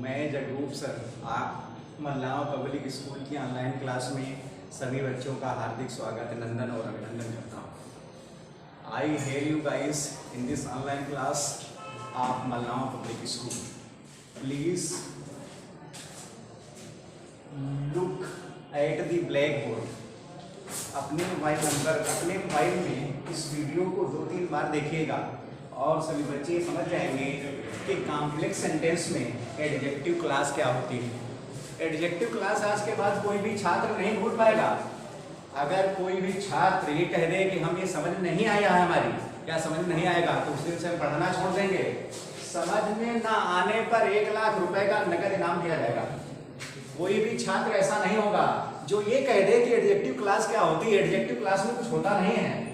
मैं जगरूप सर आप Mallav public school की ऑनलाइन क्लास में सभी बच्चों का हार्दिक स्वागत नंदन और अभिनंदन करता हूँ। I hear you guys in this online class of Mallav public school. Please look at the black board. अपने मोबाइल में इस वीडियो को 2-3 बार देखिएगा और सभी बच्चे समझ जाएंगे कि कॉम्प्लेक्स सेंटेंस में एडजेक्टिव क्लास क्या होती है। एडजेक्टिव क्लास आज के बाद कोई भी छात्र नहीं भूल पाएगा। अगर कोई भी छात्र ये कह दे कि हम ये समझ नहीं आया है हमारी क्या समझ नहीं आएगा तो उस दिन से हम पढ़ाना छोड़ देंगे। समझ में ना आने पर 1 लाख रुपए का नकद इनाम दिया जाएगा। कोई भी छात्र ऐसा नहीं होगा जो ये कह दे कि एडजेक्टिव क्लास क्या होती है। एडजेक्टिव क्लास में कुछ होता नहीं है।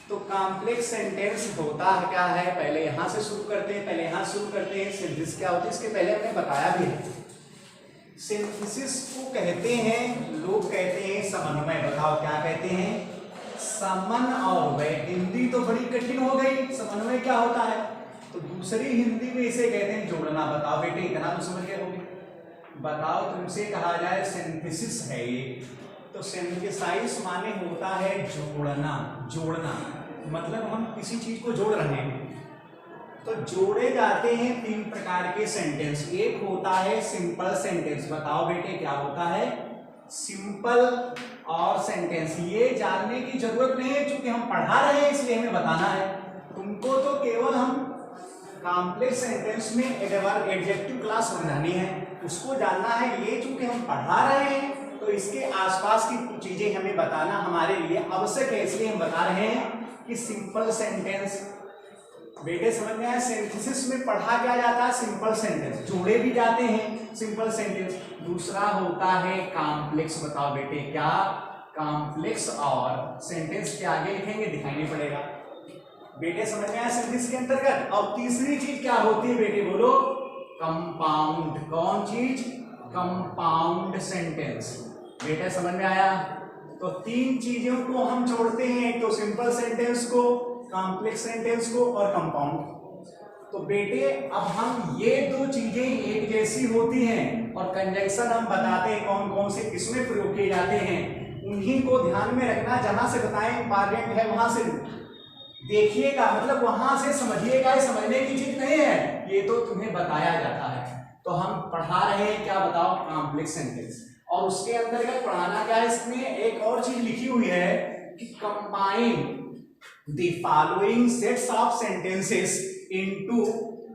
तो कॉम्प्लेक्स सेंटेंस होता क्या है पहले यहां से शुरू करते हैं। सिंथेसिस क्या होती है इसके पहले हमने बताया भी है। सिंथेसिस को कहते हैं, लोग कहते हैं समन्वय। बताओ क्या कहते हैं? समन और वय। हिंदी तो बड़ी कठिन हो गई। समन्वय क्या होता है? तो दूसरी हिंदी में इसे कहते हैं जोड़ना। बताओ बेटे इतना तो समझ गए होंगे। बताओ तुमसे कहा जाए सिंथेसिस है ये तो सिंथेसाइज माने होता है जोड़ना मतलब हम किसी चीज को जोड़ रहे हैं। तो जोड़े जाते हैं 3 प्रकार के सेंटेंस। एक होता है सिंपल सेंटेंस। बताओ बेटे क्या होता है? सिंपल और सेंटेंस। ये जानने की जरूरत नहीं है क्योंकि हम पढ़ा रहे हैं इसलिए हमें बताना है तुमको। तो केवल हम कॉम्प्लेक्स सेंटेंस में एडजेक्टिव क्लास समझानी है, उसको जानना है। ये चूंकि हम पढ़ा रहे हैं तो इसके आसपास की कुछ चीजें हमें बताना हमारे लिए आवश्यक है, इसलिए हम बता रहे हैं कि सिंपल सेंटेंस। बेटे समझ में आया? सिंथेसिस में पढ़ा क्या जाता है? Simple sentence. जोड़े भी जाते हैं सिंपल सेंटेंस। दूसरा होता है कॉम्प्लेक्स। बताओ बेटे क्या? कॉम्प्लेक्स। और सेंटेंस के आगे लिखेंगे दिखाई नहीं पड़ेगा। बेटे समझ में आया सेंटेंस के अंतर्गत? और तीसरी चीज क्या होती है बेटे बोलो? कंपाउंड। कौन चीज? Compound sentence. बेटा समझ में आया? तो 3 चीजों को हम जोड़ते हैं, एक तो सिंपल सेंटेंस को, कॉम्प्लेक्स सेंटेंस को और कंपाउंड। तो बेटे अब हम ये 2 चीजें एक जैसी होती हैं और कंजंक्शन हम बताते हैं कौन कौन से किसमें प्रयोग किए जाते हैं, उन्हीं को ध्यान में रखना। जहां से बताएं इंपॉर्टेंट है वहां से देखिएगा, मतलब वहां से समझिएगा। ये समझने की चीज नहीं है, ये तो तुम्हें बताया जाता है। तो हम पढ़ा रहे हैं क्या? बताओ कॉम्प्लेक्स सेंटेंस। और उसके अंतर्गत पढ़ाना क्या है? इसमें एक और चीज लिखी हुई है कि combine the following sets of sentences into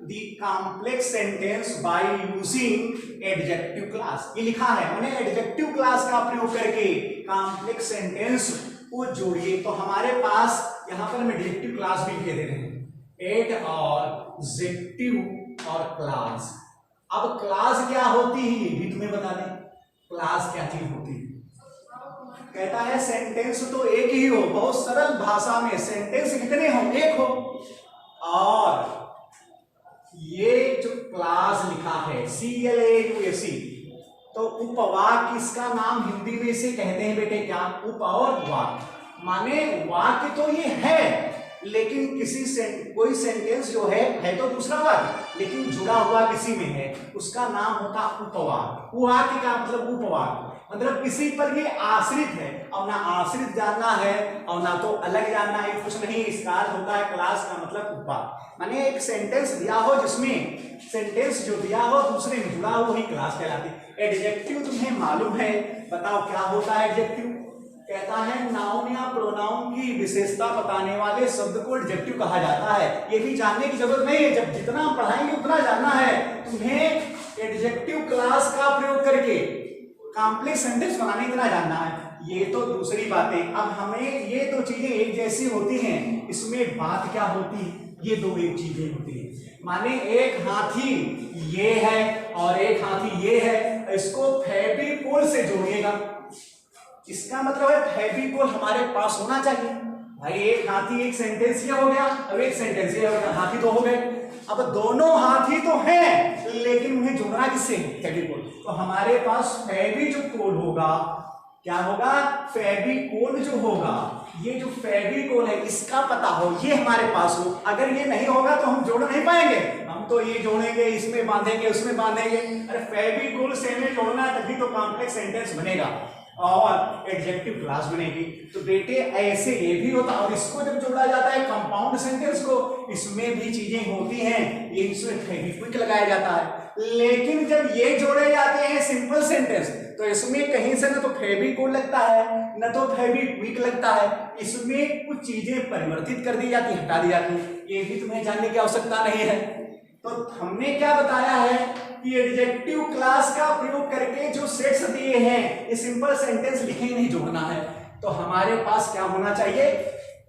the complex sentence by using adjective class. ये लिखा है, मैंने एडजेक्टिव क्लास का प्रयोग करके कॉम्प्लेक्स सेंटेंस को जोड़िए। तो हमारे पास यहां पर हम एडजेक्टिव क्लास भी लिखे दे रहे हैं, एड और जेक्टिव और क्लास। अब क्लास क्या होती है ये भी तुम्हें बता दें। क्लास क्या चीज होती है? कहता है सेंटेंस तो एक ही हो, बहुत सरल भाषा में सेंटेंस कितने हो? एक हो। और ये जो क्लास लिखा है CLAUSE, तो उपवाक्य इसका नाम हिंदी में इसे कहते हैं बेटे क्या? उप और वाक्य। माने वाक्य तो ये है लेकिन कोई सेंटेंस जो है तो दूसरा वाक्य लेकिन जुड़ा हुआ किसी में है, उसका नाम होता उपवाक्य। वाक्य का मतलब उपवाक्य, मतलब किसी पर ये आश्रित है। और ना आश्रित जानना है और ना तो अलग जानना है, कुछ नहीं। इसका अर्थ होता है क्लास का मतलब उपवाक्य। माने एक सेंटेंस दिया हो जिसमें सेंटेंस जो दिया हो दूसरे में जुड़ा हो वही क्लास कहलाती। एडजेक्टिव तुम्हें मालूम है? बताओ क्या होता है एडजेक्टिव? कहता है नाउन या प्रोनाउन की विशेषता बताने वाले शब्द को एडजेक्टिव कहा जाता है। ये भी जानने की जरूरत नहीं है, जब जितना हम पढ़ाएंगे उतना जानना है तुम्हें। एडजेक्टिव क्लास का प्रयोग करके कॉम्प्लेक्स सेंटेंस बनाने इतना जानना है। ये तो दूसरी बातें। अब हमें ये 2 चीजें एक जैसी होती हैं, इसमें बात क्या होती है? ये 2 एक चीजें होती है। माने एक हाथी ये है और एक हाथी ये है, इसको फेविकोल से जोड़िएगा। इसका मतलब है फेविकोल हमारे पास होना चाहिए। भाई एक हाथी एक सेंटेंस ये हो गया, अब एक सेंटेंस ये हो गया, हाथी तो हो गए। अब दोनों हाथी तो हैं लेकिन उन्हें जोड़ना किससे? फेविकोल। तो हमारे पास फेविकोल होगा। क्या होगा? फेविकोल जो होगा ये जो फेविकोल है इसका पता हो, ये हमारे पास हो। अगर ये नहीं होगा तो हम जोड़ नहीं पाएंगे, हम तो ये जोड़ेंगे, इसमें बांधेंगे, उसमें बांधेंगे। अरे फेविकोल से हमें जोड़ना है तभी तो कॉम्प्लेक्स सेंटेंस बनेगा और एडजेक्टिव क्लास बनेगी। तो बेटे ऐसे ये भी होता, और इसको जब जोड़ा जाता है कंपाउंड सेंटेंस को, इसमें भी चीजें होती हैं, ये इसमें फेविक्विक लगाया जाता है। लेकिन जब ये जोड़े जाते हैं सिंपल सेंटेंस, तो इसमें कहीं से ना तो फेविकोल लगता है न तो फेविक्विक लगता है, इसमें कुछ चीजें परिवर्तित कर दी जाती, हटा दी जाती है। ये भी तुम्हें जानने की आवश्यकता नहीं है। तो हमने क्या बताया है कि एडजेक्टिव क्लास का प्रयोग करके जो सेट्स दिए हैं ये सिंपल सेंटेंस लिखे नहीं, जोड़ना है। तो हमारे पास क्या होना चाहिए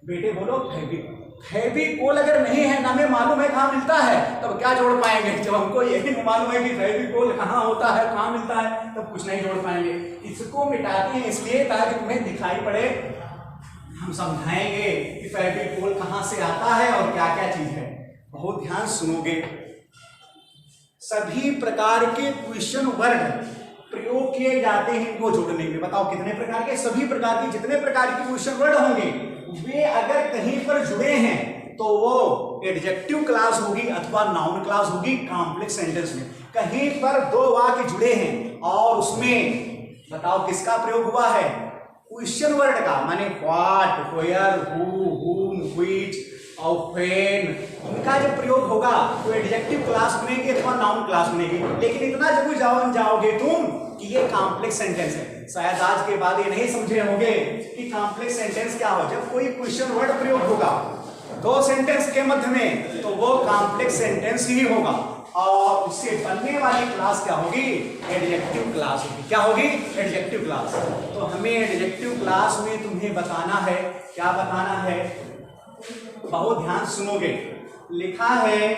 बेटे, बोलो फेविकोल। फेविकोल अगर नहीं है, ना हमें मालूम है कहाँ मिलता है, तब क्या जोड़ पाएंगे? जब हमको यही नहीं मालूम है कि फेविकोल कहाँ होता है, कहाँ मिलता है, तब कुछ नहीं जोड़ पाएंगे। इसको मिटाते हैं इसलिए ताकि तुम्हें दिखाई पड़े, हम समझाएंगे कि फेविकोल कहाँ से आता है और क्या क्या चीज है। बहुत ध्यान सुनोगे। सभी प्रकार के क्वेश्चन वर्ड प्रयोग किए जाते हैं इनको जोड़ने में। बताओ कितने प्रकार के? सभी प्रकार के, जितने प्रकार के क्वेश्चन वर्ड होंगे वे अगर कहीं पर जुड़े हैं तो वो एडजेक्टिव क्लास होगी अथवा नाउन क्लास होगी कॉम्प्लेक्स सेंटेंस में। कहीं पर दो वाक्य जुड़े हैं और उसमें बताओ किसका प्रयोग हुआ है? क्वेश्चन वर्ड का, माने व्हाट, वेयर, हु, हुम, व्हिच और व्हेन, इनका जब प्रयोग होगा तो एडजेक्टिव क्लास बनेगी अथवा नाउन क्लास बनेगी। लेकिन इतना जरूर जाओगे तुम कि ये कॉम्प्लेक्स सेंटेंस है। शायद आज के बाद ये नहीं समझे होंगे कि कॉम्प्लेक्स सेंटेंस क्या हो। जब कोई क्वेश्चन वर्ड प्रयोग होगा दो सेंटेंस के मध्य में, तो वो कॉम्प्लेक्स सेंटेंस ही होगा और उससे बनने वाली क्लास क्या होगी? एडजेक्टिव क्लास होगी। क्या होगी? Adjective class. तो हमें एडजेक्टिव क्लास में तुम्हें बताना है, क्या बताना है? बहुत ध्यान सुनोगे। लिखा है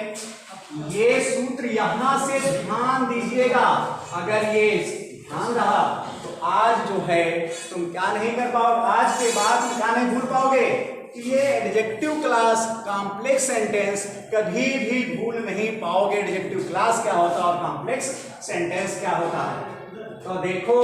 ये सूत्र, यहां से ध्यान दीजिएगा। अगर ये ध्यान रहा तो आज जो है तुम क्या नहीं कर पाओगे, आज के बाद तुम क्या नहीं भूल पाओगे कि ये एडजेक्टिव क्लास कॉम्प्लेक्स सेंटेंस कभी भी भूल नहीं पाओगे। एडजेक्टिव क्लास क्या होता है और कॉम्प्लेक्स सेंटेंस क्या होता है। तो देखो,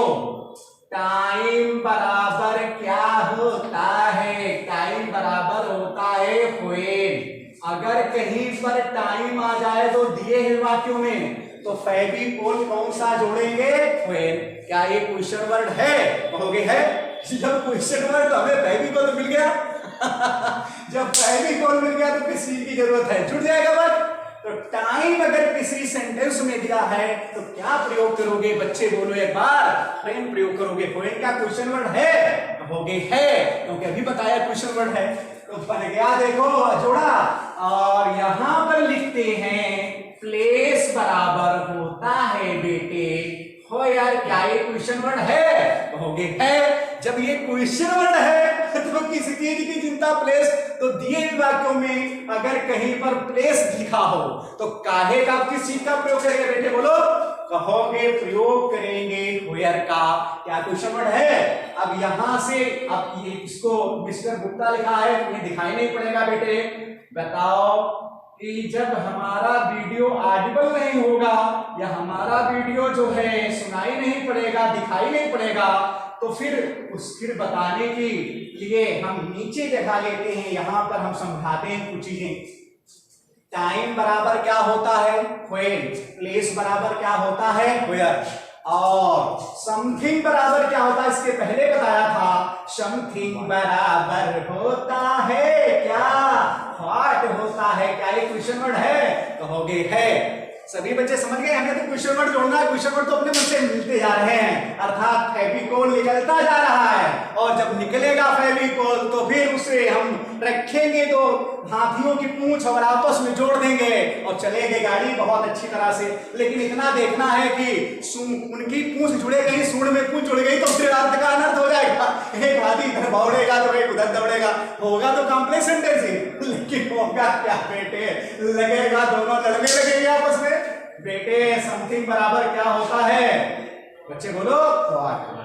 टाइम बराबर क्या होता है? टाइम बराबर होता है व्हेन। अगर कहीं पर टाइम आ जाए तो दिए हैं वाक्यों में, तो फेविकोल कौन सा जोड़ेंगे? व्हेन। क्या ये क्वेश्चन वर्ड है? कहोगे है। जब क्वेश्चन वर्ड तो हमें फेविकोल मिल गया जब फेविकोल मिल गया तो किस चीज की जरूरत है? जुड़ जाएगा वर्ड। तो टाइम अगर किसी सेंटेंस में दिया है तो क्या प्रयोग करोगे? बच्चे बोलो एक बार, व्हेन प्रयोग करोगे। व्हेन क्या क्वेश्चन वर्ड है? कहोगे है, क्योंकि अभी बताया क्वेश्चन वर्ड है। तो बन गया, देखो जोड़ा। और यहां पर लिखते हैं प्लेस बराबर होता है बेटे हो। यार क्या ये क्वेश्चन वर्ड है? कहोगे है। जब ये क्वेश्चन वर्ड है तो किसी चीज की चिंता प्लेस, तो दिए वाक्यों में अगर कहीं पर प्लेस लिखा हो तो काहे का, किस चीज का प्रयोग करेंगे बेटे? बोलो। कहोगे प्रयोग करेंगे वेयर का। क्या क्वेश्चन वर्ड है? अब यहां से, अब ये इसको मिस्टर गुप्ता लिखा है, तुम्हें दिखाई नहीं पड़ेगा बेटे। बताओ कि जब हमारा वीडियो ऑडिबल नहीं होगा या हमारा वीडियो जो है सुनाई नहीं पड़ेगा, दिखाई नहीं पड़ेगा, तो फिर बताने के लिए हम नीचे जगह लेते हैं, यहां पर हम समझाते हैं कुछ चीजें। टाइम बराबर क्या होता है? व्हेन। प्लेस बराबर क्या होता है? वेयर। और समथिंग बराबर क्या होता है? इसके पहले बताया था, समथिंग बराबर होता है क्या? व्हाट होता है। क्या ये क्वेश्चन वर्ड है? कहोगे है। सभी बच्चे समझ गए, हमें तो क्वेश्चन वर्ड जोड़ना है। क्वेश्चन वर्ड तो अपने मन से मिलते जा रहे हैं, अर्थात फेविकोल निकलता जा रहा है। और जब निकलेगा फेविकोल तो फिर उसे हम रखेंगे तो हाथियों की पूंछ और आपस में जोड़ देंगे और चलेगी गाड़ी बहुत अच्छी तरह से। लेकिन इतना देखना है कि उनकी पूंछ जुड़े गई, सूंड में पूंछ जुड़ गई तो फिर अर्थ का अनर्थ हो जाएगा। एक हाथी इधर दौड़ेगा तो एक उधर दौड़ेगा, होगा तो कॉम्प्लेक्स सेंटेंस ही, लेकिन होगा क्या बेटे? लगेगा दोनों लड़ने लगेंगे आपस में। बेटे समथिंग बराबर क्या होता है? बच्चे बोलो व्हाट।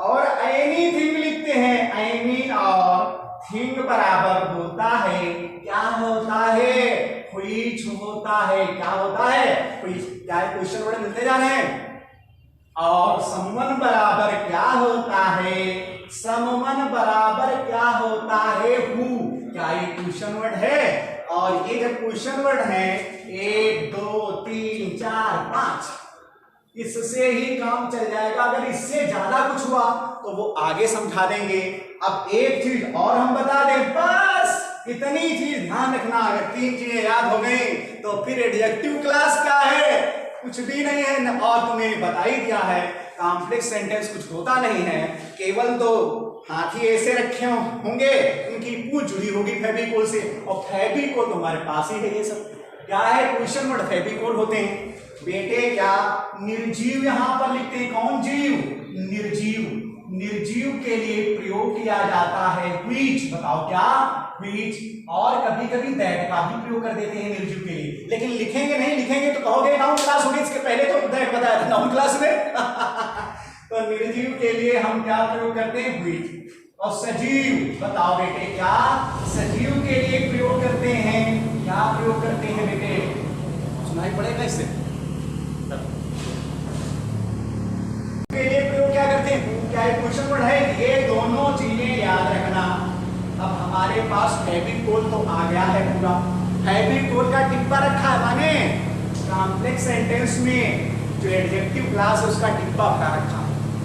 और एनीथिंग लिखते हैं, एनी और थिंग बराबर होता है क्या होता है? व्हिच होता है। क्या होता है? व्हिच। क्या क्वेश्चन वर्ड मिलते जा रहे हैं। और समवन बराबर क्या होता है? समवन बराबर क्या होता है? हु। क्या ये क्वेश्चन वर्ड है? और ये जब क्वेश्चन वर्ड है 1 2 3 4 5, इससे ही काम चल जाएगा। अगर इससे ज्यादा कुछ हुआ तो वो आगे समझा देंगे। अब एक चीज और हम बता दें, बस इतनी चीज ध्यान रखना। अगर 3 चीजें याद हो गई तो फिर एडजेक्टिव क्लास क्या है? कुछ भी नहीं है। और तुम्हें बता ही दिया है, कॉम्प्लेक्स सेंटेंस कुछ होता नहीं है, केवल दो हाथी ऐसे रखे होंगे, उनकी पूंछ जुड़ी होगी फेविकोल से, और फेविकोल तुम्हारे पास ही है। ये सब क्या है? क्वेश्चन वर्ड फेविकोल होते हैं बेटे। क्या निर्जीव यहां पर लिखते हैं? कौन जीव? निर्जीव। निर्जीव के लिए प्रयोग किया जाता है व्हिच। बताओ क्या? व्हिच। और कभी कभी दैट का भी प्रयोग कर देते हैं निर्जीव के लिए, लेकिन लिखेंगे नहीं। लिखेंगे तो कहोगे नाउन क्लास होगी, इसके पहले तो दैट बताया था नाउन क्लास में। तो निर्जीव के लिए हम क्या प्रयोग करते हैं? व्हिच। और सजीव, बताओ बेटे क्या सजीव के लिए प्रयोग करते हैं? क्या प्रयोग करते हैं बेटे? सुनाई पड़ेगा इससे। के लिए प्रयोग क्या करते हैं? क्या एक क्वेश्चन वर्ड है? ये दोनों चीजें याद रखना। अब हमारे पास फेविकोल तो आ गया है पूरा। फेविकोल का टिप्पा रखा है, माने कॉम्प्लेक्स सेंटेंस में जो एडजेक्टिव क्लास है उसका टिप्पा भरा रखा।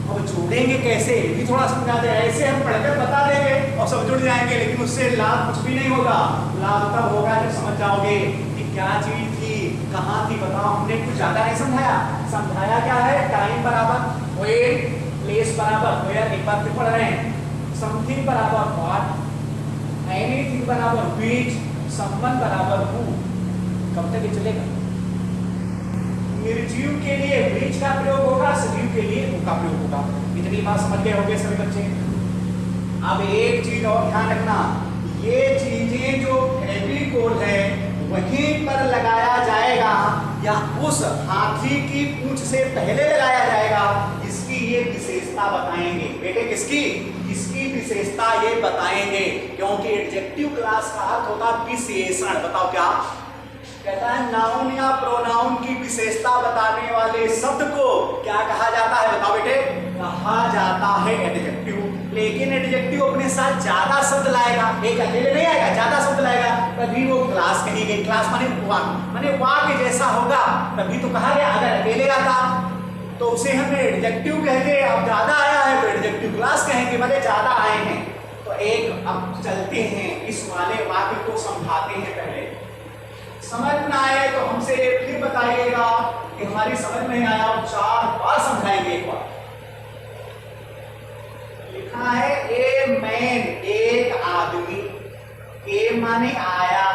अब जोड़ेंगे कैसे भी थोड़ा समझा दे। ऐसे हम पढ़कर बता देंगे और सब जुड़ जाएंगे, लेकिन उससे लाभ कुछ भी नहीं होगा। लाभ तब होगा जब समझ जाओगे कि क्या चीज थी, कहाँ थी। बताओ, हमने कुछ ज्यादा नहीं समझाया। समझाया क्या है? टाइम बराबर वेयर, प्लेस बराबर वेयर, एक बार फिर पढ़ रहे हैं। समथिंग बराबर व्हाट, एनीथिंग बराबर व्हिच, समवन बराबर हु। कब तक ये चलेगा? निर्जीव के लिए व्हिच का प्रयोग होगा, सजीव के लिए हु का प्रयोग होगा। इतनी बात समझ गए होंगे सभी बच्चे। अब एक चीज और ध्यान रखना, ये चीजें जो फेविकोल है वहीं पर लगाया जाएगा या उस हाथी की पूंछ से पहले लगाया जाएगा, इसकी ये विशेषता बताएंगे बेटे। किसकी? इसकी विशेषता ये बताएंगे, क्योंकि एडजेक्टिव क्लास का अर्थ होता है विशेषण। बताओ क्या कहता है? नाउन या प्रोनाउन की विशेषता बताने वाले शब्द को क्या कहा जाता है? बताओ बेटे। कहा जाता है एडजेक्टिव। लेकिन एडजेक्टिव अपने साथ ज्यादा शब्द लाएगा, एक अकेले नहीं आएगा, ज्यादा शब्द लाएगा, तभी वो क्लास कही गई। क्लास माने वाक्य जैसा होगा, तभी तो कहा गया। अगर अकेले आता तो उसे हम एडजेक्टिव कहते, अब ज्यादा आया है तो एडजेक्टिव क्लास कहेंगे, मतलब ज्यादा आए हैं। तो एक अब चलते हैं इस वाले वाक्य को समझाते हैं। पहले समझ में आए तो हमसे फिर बताइएगा कि हमारी समझ में आया, और 4 बार समझाएंगे। एक बार लिखा है ए मैन, एक आदमी। ए माने आया,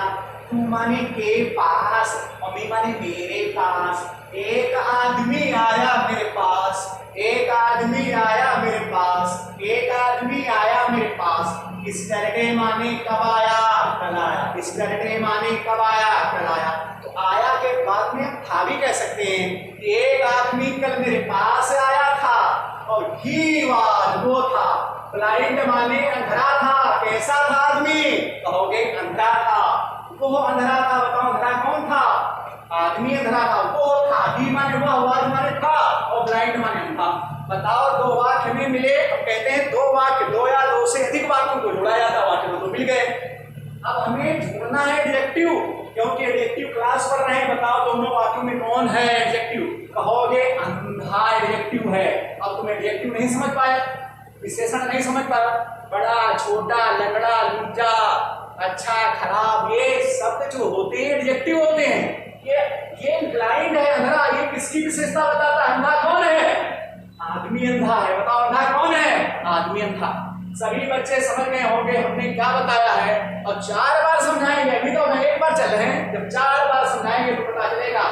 टू माने के पास, मम्मी माने मेरे पास। एक आदमी आया मेरे पास, एक आदमी आया मेरे पास, एक आदमी आया मेरे पास। स्टरडे माने कब आया? कल आया। स्टरडे माने कब आया? कल आया। तो आया के बाद में था भी कह सकते हैं कि एक आदमी कल मेरे पास आया था, और ही वाज वो था। ब्लाइंड माने अंधरा था। कैसा था आदमी? कहोगे अंधरा था। वो अंधरा था। बताओ अंधरा कौन था? आदमी अंधरा था, वो था। ही माने हुआ, वाज माने था, और ब्लाइंड माने अंधा। बताओ दो वाक्य में मिले, हम कहते हैं दो वाक्य, दो या दो से अधिक वाक्यों को जोड़ा जाता है, वाक्य तो मिल गए। अब हमें जोड़ना है एडजेक्टिव, क्योंकि एडजेक्टिव क्लास पर नहीं। बताओ दोनों वाक्यों में कौन है एडजेक्टिव? कहोगे अंधा एडजेक्टिव है। अब तुम एडजेक्टिव नहीं समझ पाए, विशेषण नहीं समझ पाया। बड़ा, छोटा, लंगड़ा, लुच्चा, अच्छा, खराब, ये शब्द जो होते हैं एडजेक्टिव होते हैं। ये ब्लाइंड है, अंधा, ये किसकी विशेषता बताता है? अंधा कौन है? आदमी अंधा है। बताओ अंधा कौन है? आदमी अंधा। सभी बच्चे समझ गए होंगे हमने क्या बताया है, और 4 बार समझाएंगे। अभी तो हम 1 बार चल रहे हैं, जब 4 बार समझाएंगे तो पता चलेगा।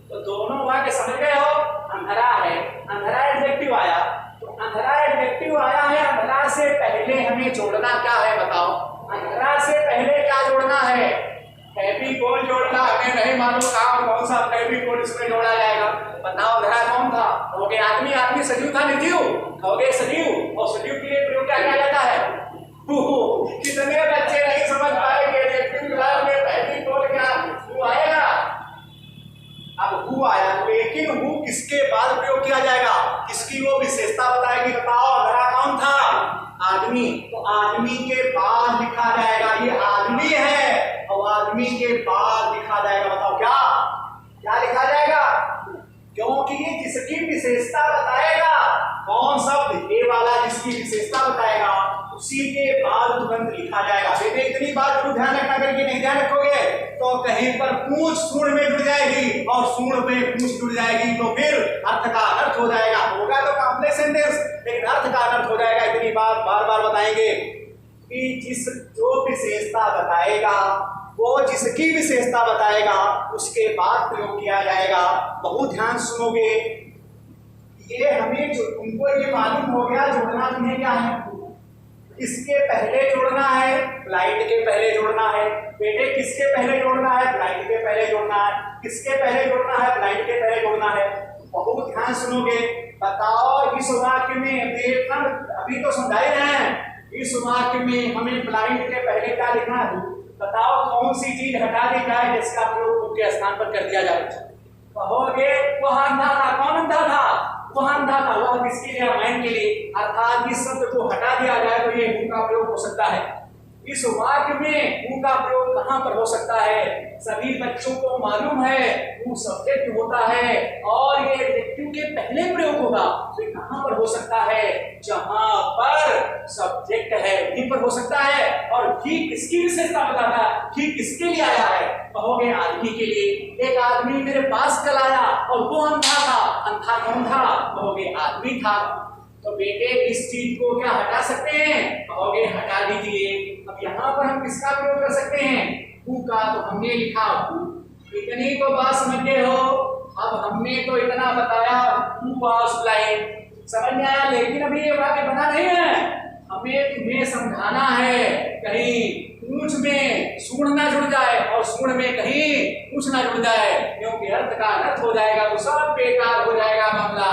तो दोनों वाक्य समझ गए हो? अंधरा है, अंधरा एडजेक्टिव आया, तो अंधरा एडजेक्टिव आया है। अंधरा से पहले हमें जोड़ना क्या है? बताओ अंधरा से पहले क्या जोड़ना है? फेविकोल जोड़ना। हमें नहीं मालूम कौन सा फेविकोल इसमें जोड़ा जाएगा। बताओ अंधरा कौन था? कहोगे आदमी। आदमी सजीव था, निर्जीव? कहोगे सजीव। और सजीव के लिए प्रयोग क्या किया जाता है? कितने बच्चे नहीं समझ पाए कि एडजेक्टिव क्लास में फेविकोल क्या हु आएगा? अब हु आया, लेकिन हु किसके बाद प्रयोग किया जाएगा? किसकी वो विशेषता बताएगी? बताओ अंधरा कौन था? विशेषता बताएगा, कौन शब्द ए वाला जिसकी विशेषता बताएगा उसी के बाद तुरंत लिखा जाएगा। बेटे इतनी बात जरूर ध्यान रखना, करके नहीं ध्यान रखोगे तो कहीं पर पूंछ सूढ़ में जुड़ जाएगी और सूढ़ में पूंछ जुड़ जाएगी तो फिर अर्थ का अनर्थ हो जाएगा। होगा तो कॉम्प्लेक्स सेंटेंस लेकिन अर्थ का अनर्थ हो जाएगा। इतनी बात बार बार बताएंगे कि जिस जो विशेषता बताएगा वो जिसकी विशेषता बताएगा उसके बाद प्रयोग किया जाएगा। बहुत ध्यान सुनोगे, ये हमें जो तुमको ये मालूम हो गया जोड़ना तुम्हें क्या है, किसके पहले जोड़ना है, फ्लाइट के पहले जोड़ना है। बेटे किसके पहले जोड़ना है, फ्लाइट के पहले जोड़ना है। किसके पहले जोड़ना है, फ्लाइट के पहले जोड़ना है। बहुत ध्यान सुनोगे। बताओ इस वाक्य में देखना, अभी तो समझा ही रहे हैं, इस वाक्य में हमें फ्लाइट के पहले क्या लिखना है, बताओ कौन सी चीज हटा दी जाए जिसका प्रयोग के स्थान पर कर दिया जाए। कहोगे वह अंधा था, कौन अंधा था, वह अंधा था, वह किसके लिए, रामायण के लिए। अर्थात इस शब्द को हटा दिया जाए तो ये हु का प्रयोग हो सकता है। इस वाक्य में हु का प्रयोग कहां पर हो सकता है, सभी बच्चों को मालूम है हु सब्जेक्ट होता है और ये एडजेक्टिव के पहले प्रयोग होगा। तो कहां पर हो सकता है, जहां पर सब्जेक्ट है वहीं पर हो सकता है। और ही किसकी विशेषता बताता है, ही किसके लिए आया है, कहोगे आदमी के लिए। एक आदमी मेरे पास कल आया और वो अंधा था, अंधा कौन था, कहोगे आदमी था। तो बेटे इस चीज को क्या हटा सकते हैं, कहोगे हटा दीजिए। अब यहाँ पर हम किसका प्रयोग कर सकते हैं, हु का, तो हमने लिखा हु। इतनी तो बात समझ गए हो। अब हमने तो इतना बताया हु वाज ब्लाइंड, समझ में आया, लेकिन अभी ये वाक्य बना नहीं है। हमें तुम्हें समझाना है कहीं पूंछ में सूढ़ ना जुड़ जाए और सूढ़ में कहीं पूंछ ना जुड़ जाए, क्योंकि अर्थ का अनर्थ हो जाएगा तो सब बेकार हो जाएगा मामला।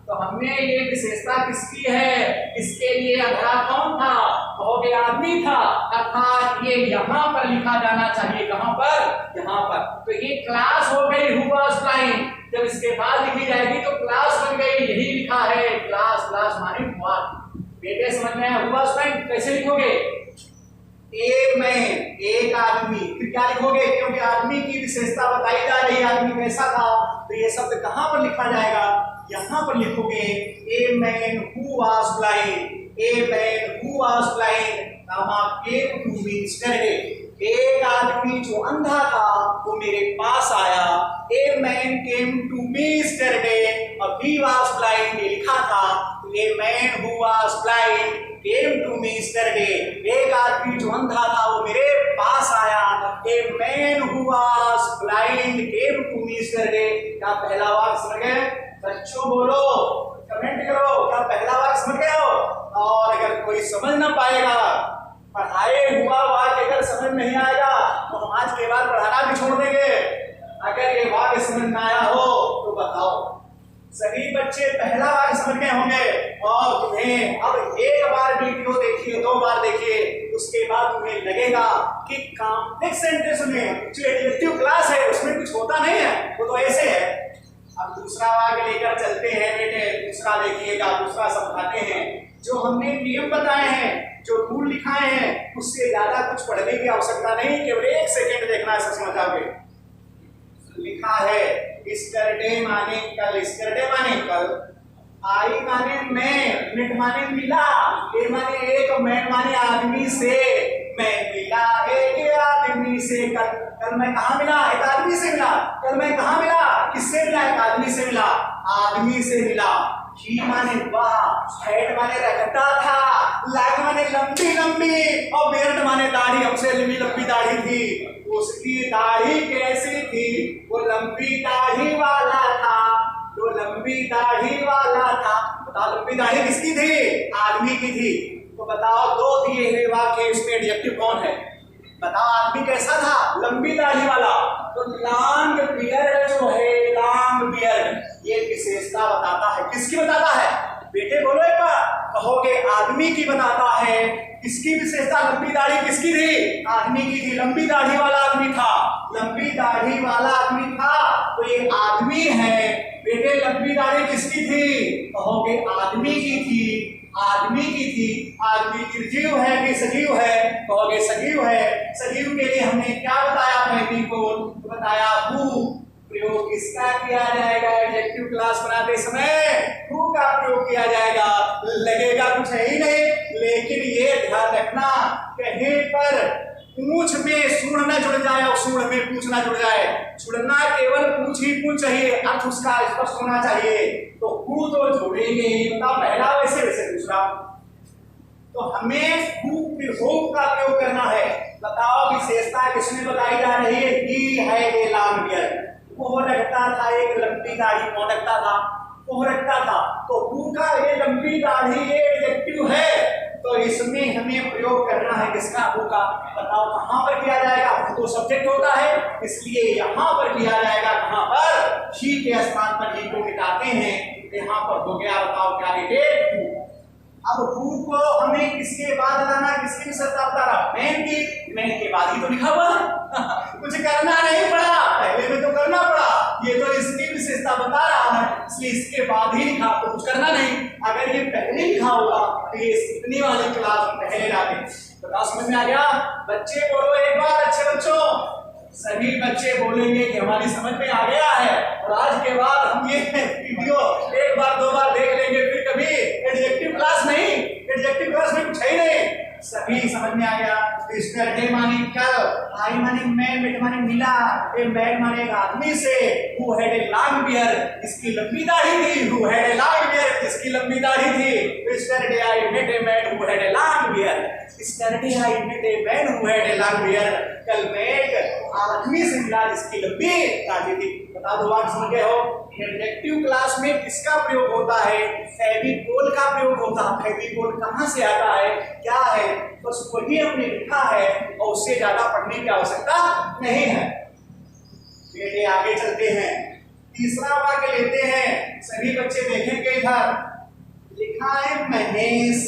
तो हमने ये विशेषता किसकी है, किसके लिए अंधा कौन था, कहोगे आदमी था। अर्थात ये यहाँ पर लिखा जाना चाहिए, कहां पर, यहाँ पर। तो ये क्लास हो गई हु वाज ब्लाइंड। जब इसके बाद लिखी जाएगी तो क्लास बन गई, यही लिखा है क्लास, क्लास माने व्हाट। बेटे समझ में आया, हु वाज ब्लाइंड कैसे लिखोगे, एक मैन, एक आदमी, फिर क्या लिखोगे, क्योंकि आदमी की विशेषता बताई जा रही है, आदमी कैसा था। तो ये शब्द कहां पर लिखा जाएगा, यहां पर लिखोगे a man who was blind, a man who was blind comma came to me yesterday. एक आदमी जो अंधा था वो मेरे पास आया, a man came to me yesterday, और ही वाज ब्लाइंड ये लिखा था, a man who was blind came to me yesterday. एक आदमी जो अंधा था वो मेरे पास आया, a man who was blind came to me yesterday. क्या पहला वाक्य समझ गए बच्चों, बोलो कमेंट करो, क्या पहला वाक्य समझ गए हो। और अगर कोई समझ ना पाएगा, पढ़ाए हुआ वाक्य अगर समझ नहीं आएगा तो हम आज के बाद पढ़ाना भी छोड़ देंगे। अगर ये वाक्य समझ में आया हो तो बताओ। सभी बच्चे पहला वाक्य समझ गए होंगे और तुम्हें अब एक बार वीडियो देखिए, 2 बार देखिए, उसके बाद तुम्हें लगेगा कि कॉम्प्लेक्स सेंटेंस में जो एडजेक्टिव क्लास है उसमें कुछ होता नहीं है, वो तो ऐसे है। अब दूसरा वाक्य लेकर चलते हैं बेटे, दूसरा देखिएगा, दूसरा समझाते हैं। जो हमने नियम बताए हैं, जो रूल लिखाए हैं, उससे ज्यादा कुछ पढ़ने की आवश्यकता नहीं, केवल 1 सेकेंड देखना है, समझ आओगे। लिखा है यस्टरडे माने कल, यस्टरडे माने कल, आई माने मैं, मिनट माने मिला, ए माने एक, मैन माने आदमी से, मैं मिला एक आदमी से। कल मैं कहाँ मिला, एक आदमी से मिला। कल मैं कहाँ मिला, किससे मिला, एक आदमी से मिला, आदमी से मिला। ही माने वाह, हेड माने रखता था, लैग माने लंबी लंबी, और बियर्ड माने दाढ़ी, हमसे लंबी लंबी दाढ़ी थी। उसकी दाढ़ी कैसी थी, वो लंबी दाढ़ी वाला था, वो लंबी दाढ़ी वाला था। बताओ लंबी दाढ़ी किसकी थी, आदमी की थी। तो बताओ 2 दिए हुए वाक्य, इसमें एडजेक्टिव कौन है, बताओ आदमी कैसा था, लंबी दाढ़ी वाला। तो लॉन्ग बियर्ड जो है, लॉन्ग बियर्ड, ये विशेषता बताता है, किसकी बताता है बेटे, बोलो एक बार, कहोगे आदमी की बताता है। किसकी विशेषता, लंबी दाढ़ी किसकी थी, आदमी की थी, लंबी दाढ़ी वाला आदमी था, लंबी दाढ़ी वाला आदमी था, तो ये आदमी है। बेटे लंबी दाढ़ी किसकी थी, कहोगे आदमी की थी, आदमी की थी। आदमी निर्जीव है कि सजीव है, कहोगे सजीव है। सजीव के लिए हमने क्या बताया, पहली को बताया हु, प्रयोग किसका किया जाएगा? एडजेक्टिव क्लास बनाते समय हु का प्रयोग किया जाएगा। लगेगा कुछ है ही नहीं, लेकिन ये ध्यान रखना कहीं पर पूछ में सुड़ न जुड़ जाए और सुड़ में पूछ न जुड़ जाए। जुड़ना केवल पूछ ही पूछ चाहिए, अर्थ उसका स्पष्ट होना चाहिए। तो हु तो जोड़ेंगे ही, पहला वैसे वैसे दूसरा। तो हमें हु फिर हो का प्रयोग करना है। बताओ विशेषता किसमें बताई जा रही है? ही है ये लॉन्ग बियर्ड। वो रखता था एक लंबी दाढ़ी, कौन रखता था? वो रखता था। तो हु का ये लंबी दाढ़ी ये एडजेक्टिव है, तो इसमें हमें प्रयोग करना है किसका? हु का। बताओ कहां पर किया जाएगा? हु तो सब्जेक्ट होता है, इसलिए यहां पर किया जाएगा। कहां पर? ही के स्थान पर ही को मिटाते हैं, यहां पर हो गया। बताओ क्या लिखे? अब हु को हमें किसके बाद लाना? किसकी विशेषता बता रहा? मैन की। मैन के बाद ही तो लिखा हुआ कुछ करना नहीं पड़ा, पहले में तो करना पड़ा। ये तो इसकी विशेषता बता रहा है, इसलिए इसके बाद ही लिखा, तो कुछ करना नहीं। अगर ये पहले लिखा होगा तो ये इतनी वाली क्लास पहले डाले। बताओ समझ में आ गया? बच्चे बोलो एक बार, अच्छे बच्चों। सभी बच्चे बोलेंगे कि हमारी समझ में आ गया है, और आज के बाद हम ये वीडियो एक बार दो बार देख लेंगे, फिर कभी एडजेक्टिव क्लास नहीं। एडजेक्टिव क्लास में कुछ है ही नहीं, सभी समझ में आ गया। डे माने कल, आई माने मैन, मेट माने मिला, ए मैन माने एक आदमी से। Who had a long beard, इसकी लंबी दाढ़ी थी। Who had a long beard, इसकी लंबी दाढ़ी थी। Yesterday I met a man who had a long beard. Yesterday I met a man who had a long beard. कल मैं एक आदमी से मिला जिसकी लंबी दाढ़ी थी। बता दो, आप समझ गए हो? एडजेक्टिव क्लास में किसका प्रयोग होता है? फेविकोल का प्रयोग होता है। फेविकोल कहां से आता है, क्या है, बस वही हमने लिखा है, और उससे ज्यादा पढ़ने की आवश्यकता नहीं है। बेटे आगे चलते हैं, तीसरा वाक्य लेते हैं। सभी बच्चे देखेंगे इधर लिखा है महेश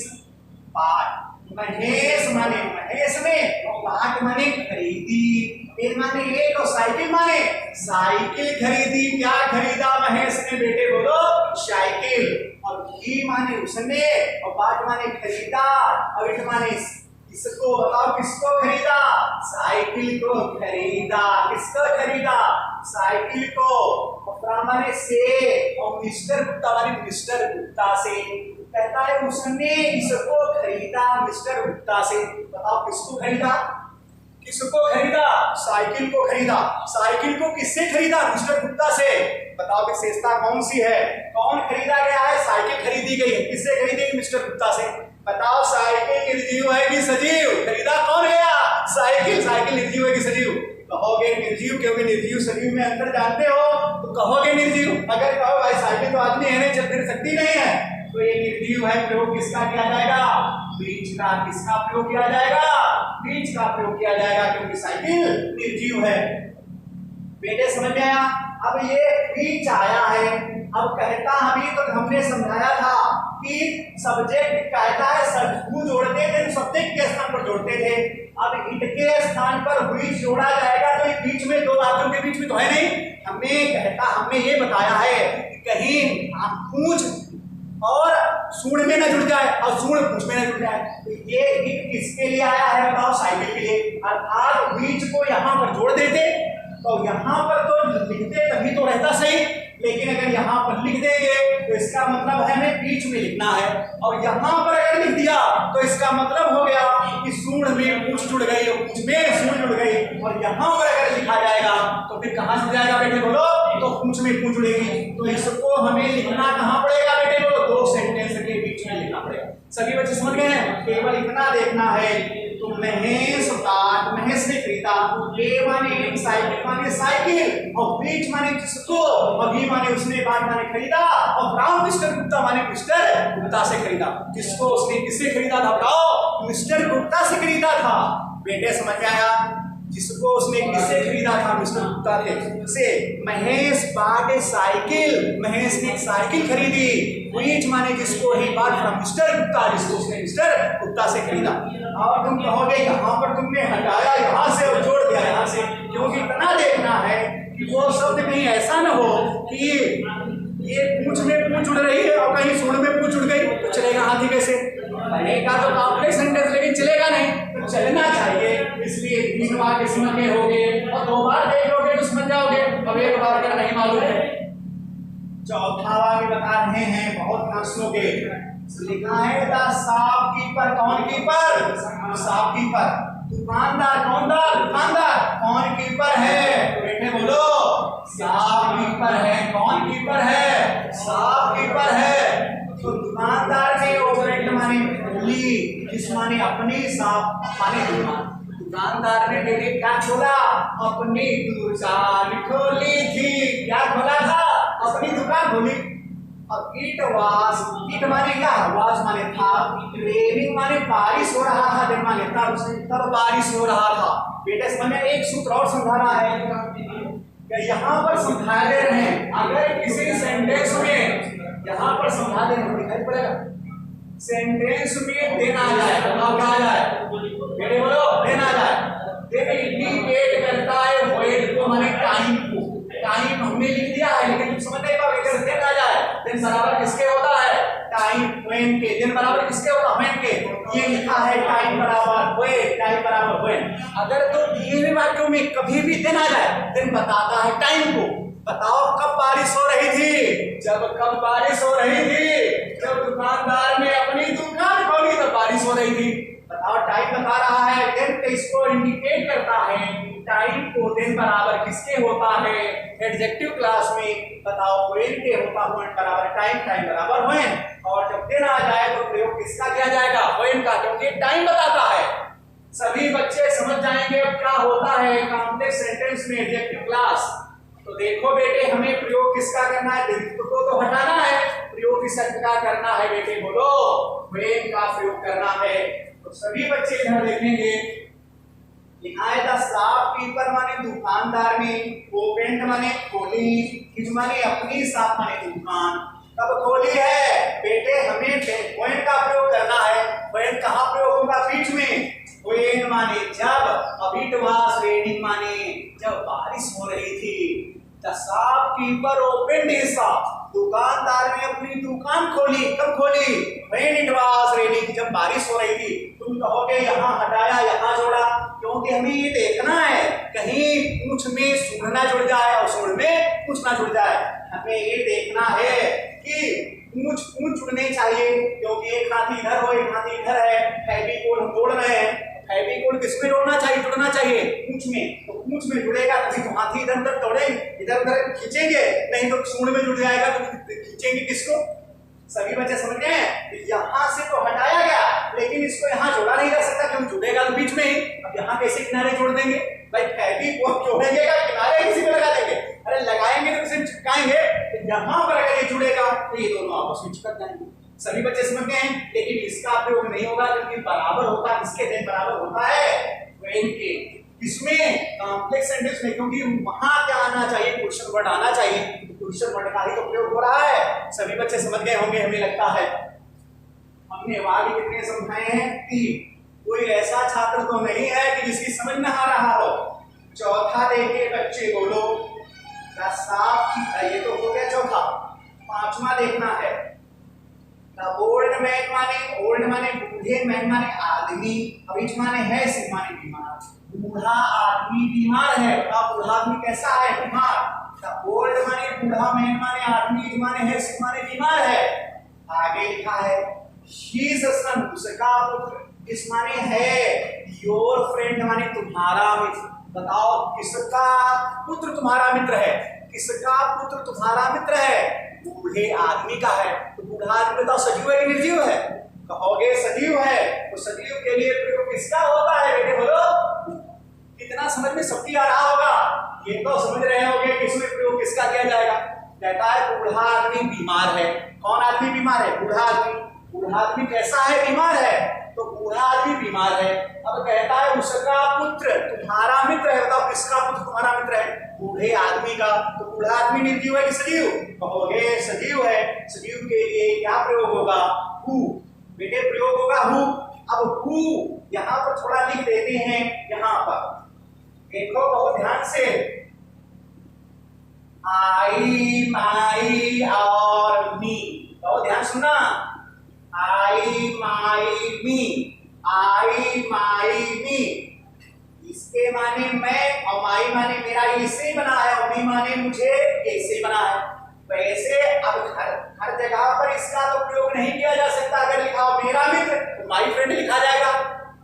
पाठ। महेश माने महेश ने, और पाठ माने खरीदी। ए माने एक, और साइकिल माने साइकिल खरीदी। क्या खरीदा महेश ने? बेटे बोलो साइकिल। और ही माने उसने, और पाठ माने खरीदा, और इट माने इसको। बताओ किसको खरीदा? साइकिल को खरीदा। किसको खरीदा? साइकिल को। और माने से, और मिस्टर गुप्ता माने मिस्टर गुप्ता से। कहता है उसने इसको खरीदा मिस्टर गुप्ता से। बताओ किसको खरीदा? किसको खरीदा? साइकिल को खरीदा। साइकिल को किससे खरीदा? मिस्टर गुप्ता से। बताओ विशेषता कौन सी है? कौन खरीदा गया है? साइकिल खरीदी गई है। किससे खरीदी गई? मिस्टर गुप्ता से। बताओ साइकिल निर्जीव है कि सजीव? खरीदा कौन गया? साइकिल। साइकिल निर्जीव है कि सजीव? कहोगे निर्जीव, क्योंकि निर्जीव सजीव में अंतर जानते हो, तो कहोगे निर्जीव। अगर कहो भाई साइकिल तो आदमी है नहीं, चल फिर सकती नहीं है, तो ये निर्जीव है। प्रयोग किसका किया जाएगा? बीच का। किसका प्रयोग किया जाएगा? बीच का प्रयोग किया जाएगा, क्योंकि साइकिल निर्जीव है। बेटे समझ में आया? अब ये बीच आया है। अब कहता अभी तो हमने समझाया था कि सब्जेक्ट कहता है सबको जोड़ते थे, सब्जेक्ट के स्थान पर जोड़ते थे। अब इट के स्थान पर हुई जोड़ा जाएगा, तो बीच में दो वाक्यों के बीच में तो है नहीं। हमने ये बताया है कि कहीं पूछ और सूढ़ में न जुड़ जाए और सूढ़ पूछ में न जुड़ जाए। तो ये इट किसके लिए आया है? बताओ साइकिल के लिए। अर्थात बीच को यहाँ पर जोड़ देते तो यहाँ पर तो लिखते तभी तो रहता सही, लेकिन अगर यहाँ पर लिख देंगे तो इसका मतलब है हमें बीच में लिखना है, और यहाँ पर अगर लिख दिया तो इसका मतलब हो गया कि सूढ़ में पूछ जुड़ गई और पूछ में सूढ़ जुड़ गई। और यहाँ पर अगर लिखा जाएगा तो फिर कहाँ जुड़ जाएगा बेटे बोलो? तो पूछ में पूछ जुड़ेगी। तो इसको हमें लिखना कहाँ पड़ेगा बेटे बोलो? दो सेंटेंस के बीच में लिखना पड़ेगा। सभी बच्चे समझ गए हैं? केवल इतना देखना है। तो महेश बाट, महेश ने खरीदा। ए माने साइकिल माने साइकिल, और बीच माने जिसको, और भी माने उसने, बाट माने खरीदा, और राम मिस्टर गुप्ता माने मिस्टर गुप्ता से खरीदा। जिसको उसने किससे खरीदा था? बताओ। मिस्टर गुप्ता से खरीदा था। बेटे समझ में आया? जिसको उसने किससे खरीदा था? मिस्टर गुप्ता से। महेश बाट साइकिल, महेश ने साइकिल खरीदी। बीच माने जिसको ही बाट फ्रॉम मिस्टर गुप्ता, जिसको उसने मिस्टर गुप्ता से खरीदा। और तुम कहोगे यहाँ पर तुमने हटाया यहाँ से और जोड़ दिया यहाँ से, क्योंकि इतना देखना है कि वो शब्द कहीं ऐसा ना हो कि ये पूछ में पूछ उड़ रही है और कहीं सूढ़ में पूछ उड़ गई, तो चलेगा हाथी कैसे? बनेगा तो कॉम्प्लेक्स सेंटेंस, लेकिन चलेगा नहीं। तो चलना चाहिए, इसलिए 3 बार समझ गए होगे और 2 बार देख लोगे तो समझ जाओगे। अब एक प्रकार का नहीं मालूम है। चौथा वाक्य बता रहे हैं, बहुत ध्यान सुनोगे। लिखा है द शॉपकीपर, कौन कीपर? शॉपकीपर। दुकानदार, कौन दार? दुकानदार। कौन कीपर है? बेटे बोलो, शॉपकीपर है। कौन कीपर है? शॉपकीपर है। तो दुकानदार ने ओपरेट माने खोली, जिस माने अपनी, शॉप माने दुकान। दुकानदार ने बेटे क्या खोला? अपनी दुकान खोली थी। क्या खोला था? अपनी दुकान खोली। अब इट वाज, इट माने क्या? वाज माने था, रेनिंग माने बारिश हो रहा था, दिन माने तब बारिश हो रहा था। बेटे समझ में एक सूत्र और समझाना है, यहाँ पर समझा दे रहे हैं। अगर किसी सेंटेंस में यहाँ पर समझा दे रहे, दिखाई पड़ेगा सेंटेंस में देन आ जाए, बताओ क्या आ जाए? बेटे बोलो, देन आ जाए। देन इंडिकेट करता है व्हेन को, माने टाइम को। टाइम हमने लिख दिया है लेकिन तुम समझ नहीं पाओगे। अगर देन आ जाए, देन बराबर किसके होता है? टाइम व्हेन के। देन बराबर किसके होता है? व्हेन के। ये लिखा है टाइम बराबर व्हेन, टाइम बराबर व्हेन। अगर तो दिए हुए वाक्यों में कभी भी देन आ जाए, देन बताता है टाइम को। बताओ कब बारिश हो रही थी? जब कब बारिश हो रही थी? जब दुकानदार ने अपनी दुकान खोली तब बारिश हो रही थी। बताओ टाइम बता रहा है, देन इसको इंडिकेट करता है। टाइम को देन बराबर किसके होता है? एडजेक्टिव क्लास में बताओ व्हेन के होता है। व्हेन बराबर टाइम, टाइम बराबर व्हेन। और जब देन आ जाए तो प्रयोग किसका किया जाएगा? व्हेन का, क्योंकि टाइम बताता है। सभी बच्चे समझ जाएंगे अब क्या होता है कॉम्प्लेक्स सेंटेंस में एडजेक्टिव क्लास। तो देखो बेटे, हमें प्रयोग किसका करना है? द्वित्व को तो हटाना है, प्रयोग किसका करना है? बेटे बोलो, व्हेन का प्रयोग करना है। तो सभी बच्चे इधर देखेंगे, लिखा है द शॉपकीपर माने दुकानदार ने, ओपेंड माने खोली, हिज माने अपनी, शॉप माने दुकान। कब खोली है? बेटे हमें व्हेन का प्रयोग करना है। व्हेन कहाँ प्रयोग होगा? बीच में। व्हेन माने जब, अब इट वाज रेनिंग माने जब बारिश हो रही थी। The shopkeeper opened his shop, दुकानदार ने अपनी दुकान खोली। कब खोली? व्हेन इट वाज रेनिंग, जब बारिश हो रही थी। तुम कहोगे यहाँ हटाया, यहाँ जोड़ा, क्योंकि हमें ये देखना है कहीं पूंछ में सुन ना जुड़ जाए और सुन में पूंछ ना जुड़ जाए। हमें ये देखना है कि पूंछ पूंछ जुड़ने चाहिए, क्योंकि एक हाथी इधर हो, एक हाथी इधर है। फेविकोल हम जोड़ रहे हैं, फेविकोल किसमें जोड़ना चाहिए? जुड़ना चाहिए पूंछ में। तो पूंछ में जुड़ेगा तभी तो हाथी इधर उधर दौड़ेंगे, इधर उधर खींचेंगे, नहीं तो सूंड में जुड़ जाएगा तो खींचेंगे किसको? सभी बच्चे समझ गए? यहाँ से तो हटाया गया लेकिन इसको यहाँ जोड़ा नहीं जा सकता, क्यों? जुड़ेगा तो बीच में ही। अब यहाँ कैसे किनारे जोड़ देंगे? भाई फेविकोल जोड़ेंगे का किनारे किसी पे लगा देंगे? अरे लगाएंगे तो किसी चिपकाएंगे। तो यहाँ पर अगर ये जुड़ेगा तो ये दोनों आपस में चिपक जाएंगे। सभी बच्चे समझ गए हैं? लेकिन इसका प्रयोग नहीं होगा क्योंकि बराबर होता है किसके? देन बराबर होता है व्हेन के। किसमें? कॉम्प्लेक्स सेंटेंस में, क्योंकि वहां क्या आना चाहिए? क्वेश्चन वर्ड आना चाहिए। क्वेश्चन वर्ड का ही तो प्रयोग हो रहा है। सभी बच्चे समझ गए होंगे हमें लगता है। हमने वाक्य कितने समझाए हैं? 3। कोई ऐसा छात्र तो नहीं है कि जिसकी समझ में आ रहा हो। चौथा देखिए बच्चे बोलो, ये तो हो गया चौथा। 5वां देखना है, ओल्ड मैन माने, ओल्ड माने बूढ़े, मैन माने आदमी, अब इच माने है, सिर्फ माने बीमार। बूढ़ा आदमी बीमार है। अब बूढ़ा आदमी कैसा है? बीमार। ओल्ड माने बूढ़ा, मैन माने आदमी, इच माने है, सिर्फ माने बीमार है। आगे लिखा है हिज सन, उसका पुत्र, इस माने है, योर फ्रेंड माने तुम्हारा मित्र। बताओ किसका पुत्र तुम्हारा मित्र है? किसका पुत्र तुम्हारा मित्र है? बूढ़े आदमी का है। तो बूढ़ा आदमी बताओ सजीव है कि निर्जीव है? कहोगे सजीव है। तो सजीव के लिए प्रयोग किसका होता है? बेटे बोलो, कितना समझ में शक्ति आ रहा होगा? ये तो समझ रहे होगे कि इसमें प्रयोग किसका किया जाएगा? कहता है बूढ़ा आदमी बीमार है। कौन आदमी बीमार है? बूढ़ा आदमी। बूढ़ा आदमी कैसा है? बीमार है। तो बूढ़ा आदमी बीमार है। अब कहता है उसका पुत्र तुम्हारा मित्र है। बताओ किसका पुत्र तुम्हारा मित्र है? बूढ़े आदमी का। तो बूढ़ा आदमी निर्जीव है कि सजीव? कहोगे सजीव है। सजीव के लिए क्या प्रयोग होगा? हु। बेटे प्रयोग होगा हु। अब हु यहाँ पर थोड़ा लिख देते हैं, यहाँ पर देखो बहुत ध्यान से। आई, माई और मी, बहुत ध्यान सुनना। आई, माई, मी, आई, माई, मी। इस ए माने मैं और माई माने मेरा, ये इससे बना है, और मी माने मुझे, ये इससे बना है। वैसे अब हर जगह पर इसका तो प्रयोग नहीं किया जा सकता। अगर लिखा हो मेरा मित्र तो माई फ्रेंड लिखा जाएगा।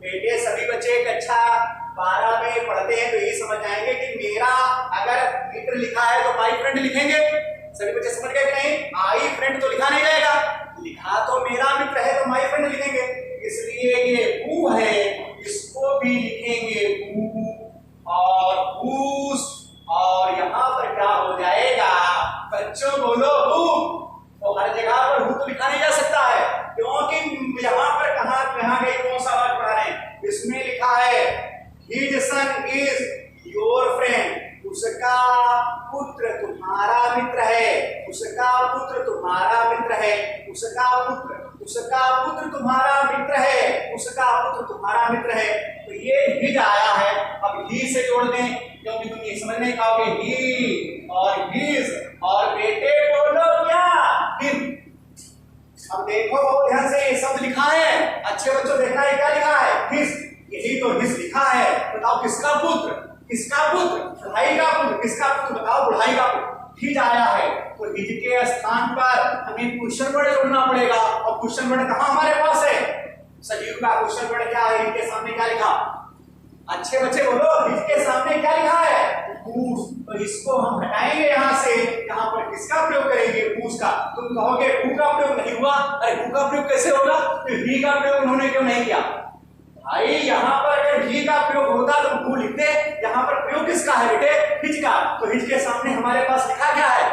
बेटे सभी बच्चे कक्षा 12 में पढ़ते हैं तो ये समझ आएंगे कि मेरा अगर मित्र लिखा है तो माई फ्रेंड लिखेंगे। सभी बच्चे समझ गए कि नहीं? माई फ्रेंड तो लिखा नहीं जाएगा, लिखा तो मेरा मित्र है तो माई फ्रेंड लिखेंगे। इसलिए ये हु है, इसको भी लिखेंगे हु और हुस, और यहाँ पर क्या हो जाएगा बच्चों बोलो हु। तो हर जगह पर हु तो लिखा नहीं जा सकता है, क्योंकि यहाँ पर कहाँ गई, कौन सा वर्ड पढ़ा रहे हैं? इसमें लिखा है his son is your friend, उसका पुत्र तुम्हारा मित्र है, उसका पुत्र तुम्हारा मित्र है, उसका पुत्र तुम्हारा मित्र है, उसका पुत्र तुम्हारा मित्र है। तो ये हिज आया है। अब ही से जोड़ दें, क्योंकि तुम ये समझ नहीं पाओगे ही और हिज, और बेटे बोलो क्या हिम। अब देखो बहुत ध्यान से, ये शब्द लिखा है, अच्छे बच्चों देखना है क्या लिखा है, हिज, यही तो हिज लिखा है। बताओ किसका पुत्र, किसका पुत्र? बुढ़ाई का पुत्र। किसका पुत्र बताओ? बुढ़ाई का पुत्र। हिज आया है तो हिज के स्थान पर हमें क्वेश्चन वर्ड जोड़ना पड़ेगा, और क्वेश्चन वर्ड कहाँ हमारे पास है? सजीव का क्वेश्चन वर्ड क्या है? इनके सामने क्या लिखा? अच्छे बच्चे बोलो, हिज के सामने क्या लिखा है? हूस। तो इसको हम हटाएंगे यहाँ से, यहाँ पर किसका प्रयोग करेंगे? हूस का। तुम कहोगे हु का प्रयोग नहीं हुआ, अरे हु का प्रयोग कैसे होगा? तो ही का प्रयोग उन्होंने क्यों नहीं किया? भाई यहाँ पर अगर ही का प्रयोग होता तो हु लिखते, यहाँ पर प्रयोग किसका है बेटे? हिज का। तो हिज के सामने हमारे पास लिखा क्या है?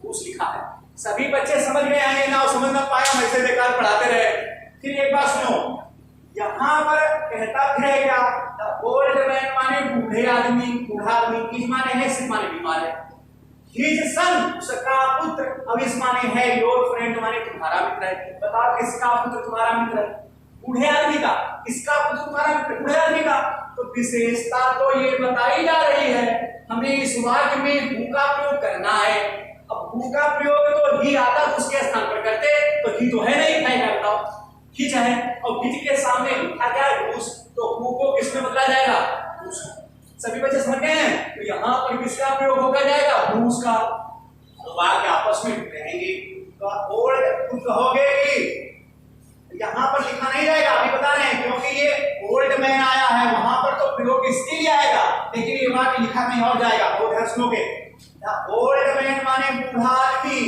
हूस लिखा है। सभी बच्चे समझ गए हैं ना? समझ ना पाए हम ऐसे बेकार पढ़ाते रहे। फिर एक बात सुनो, यहाँ पर कहता है क्या? ओल्ड मैन माने बूढ़े आदमी, बूढ़ा आदमी। हिज माने है, सिर्फ माने बीमार है। हिज सन उसका पुत्र, अब इस माने है योर फ्रेंड माने तुम्हारा मित्र है। बताओ किसका पुत्र तुम्हारा मित्र है? बूढ़े आदमी का। किसका पुत्र तुम्हारा मित्र? बूढ़े आदमी का। तो विशेषता तो ये बताई जा रही है, हमें इस वाक्य में हु का प्रयोग करना है। अब हु का प्रयोग तो ही आता उसके स्थान पर करते, तो ही तो है नहीं, है बताओ? हिज है, और हिज के सामने लिखा क्या है? हुस। तो हु को किसमें बदला जाएगा? हुस। सभी बच्चे समझ गए हैं? तो यहाँ पर किसका प्रयोग होकर जाएगा? हुस का। तो वाक्य आपस में रहेंगे। तो ओल्ड तुम कहोगे कि यहाँ पर लिखा नहीं जाएगा, अभी बता रहे हैं, क्योंकि ये ओल्ड मैन आया है, वहां पर तो प्रयोग इसके लिए आएगा, लेकिन ये वाक्य लिखा कहीं और जाएगा। बहुत ध्यान सुनोगे। ओल्ड मैन माने बूढ़ा आदमी,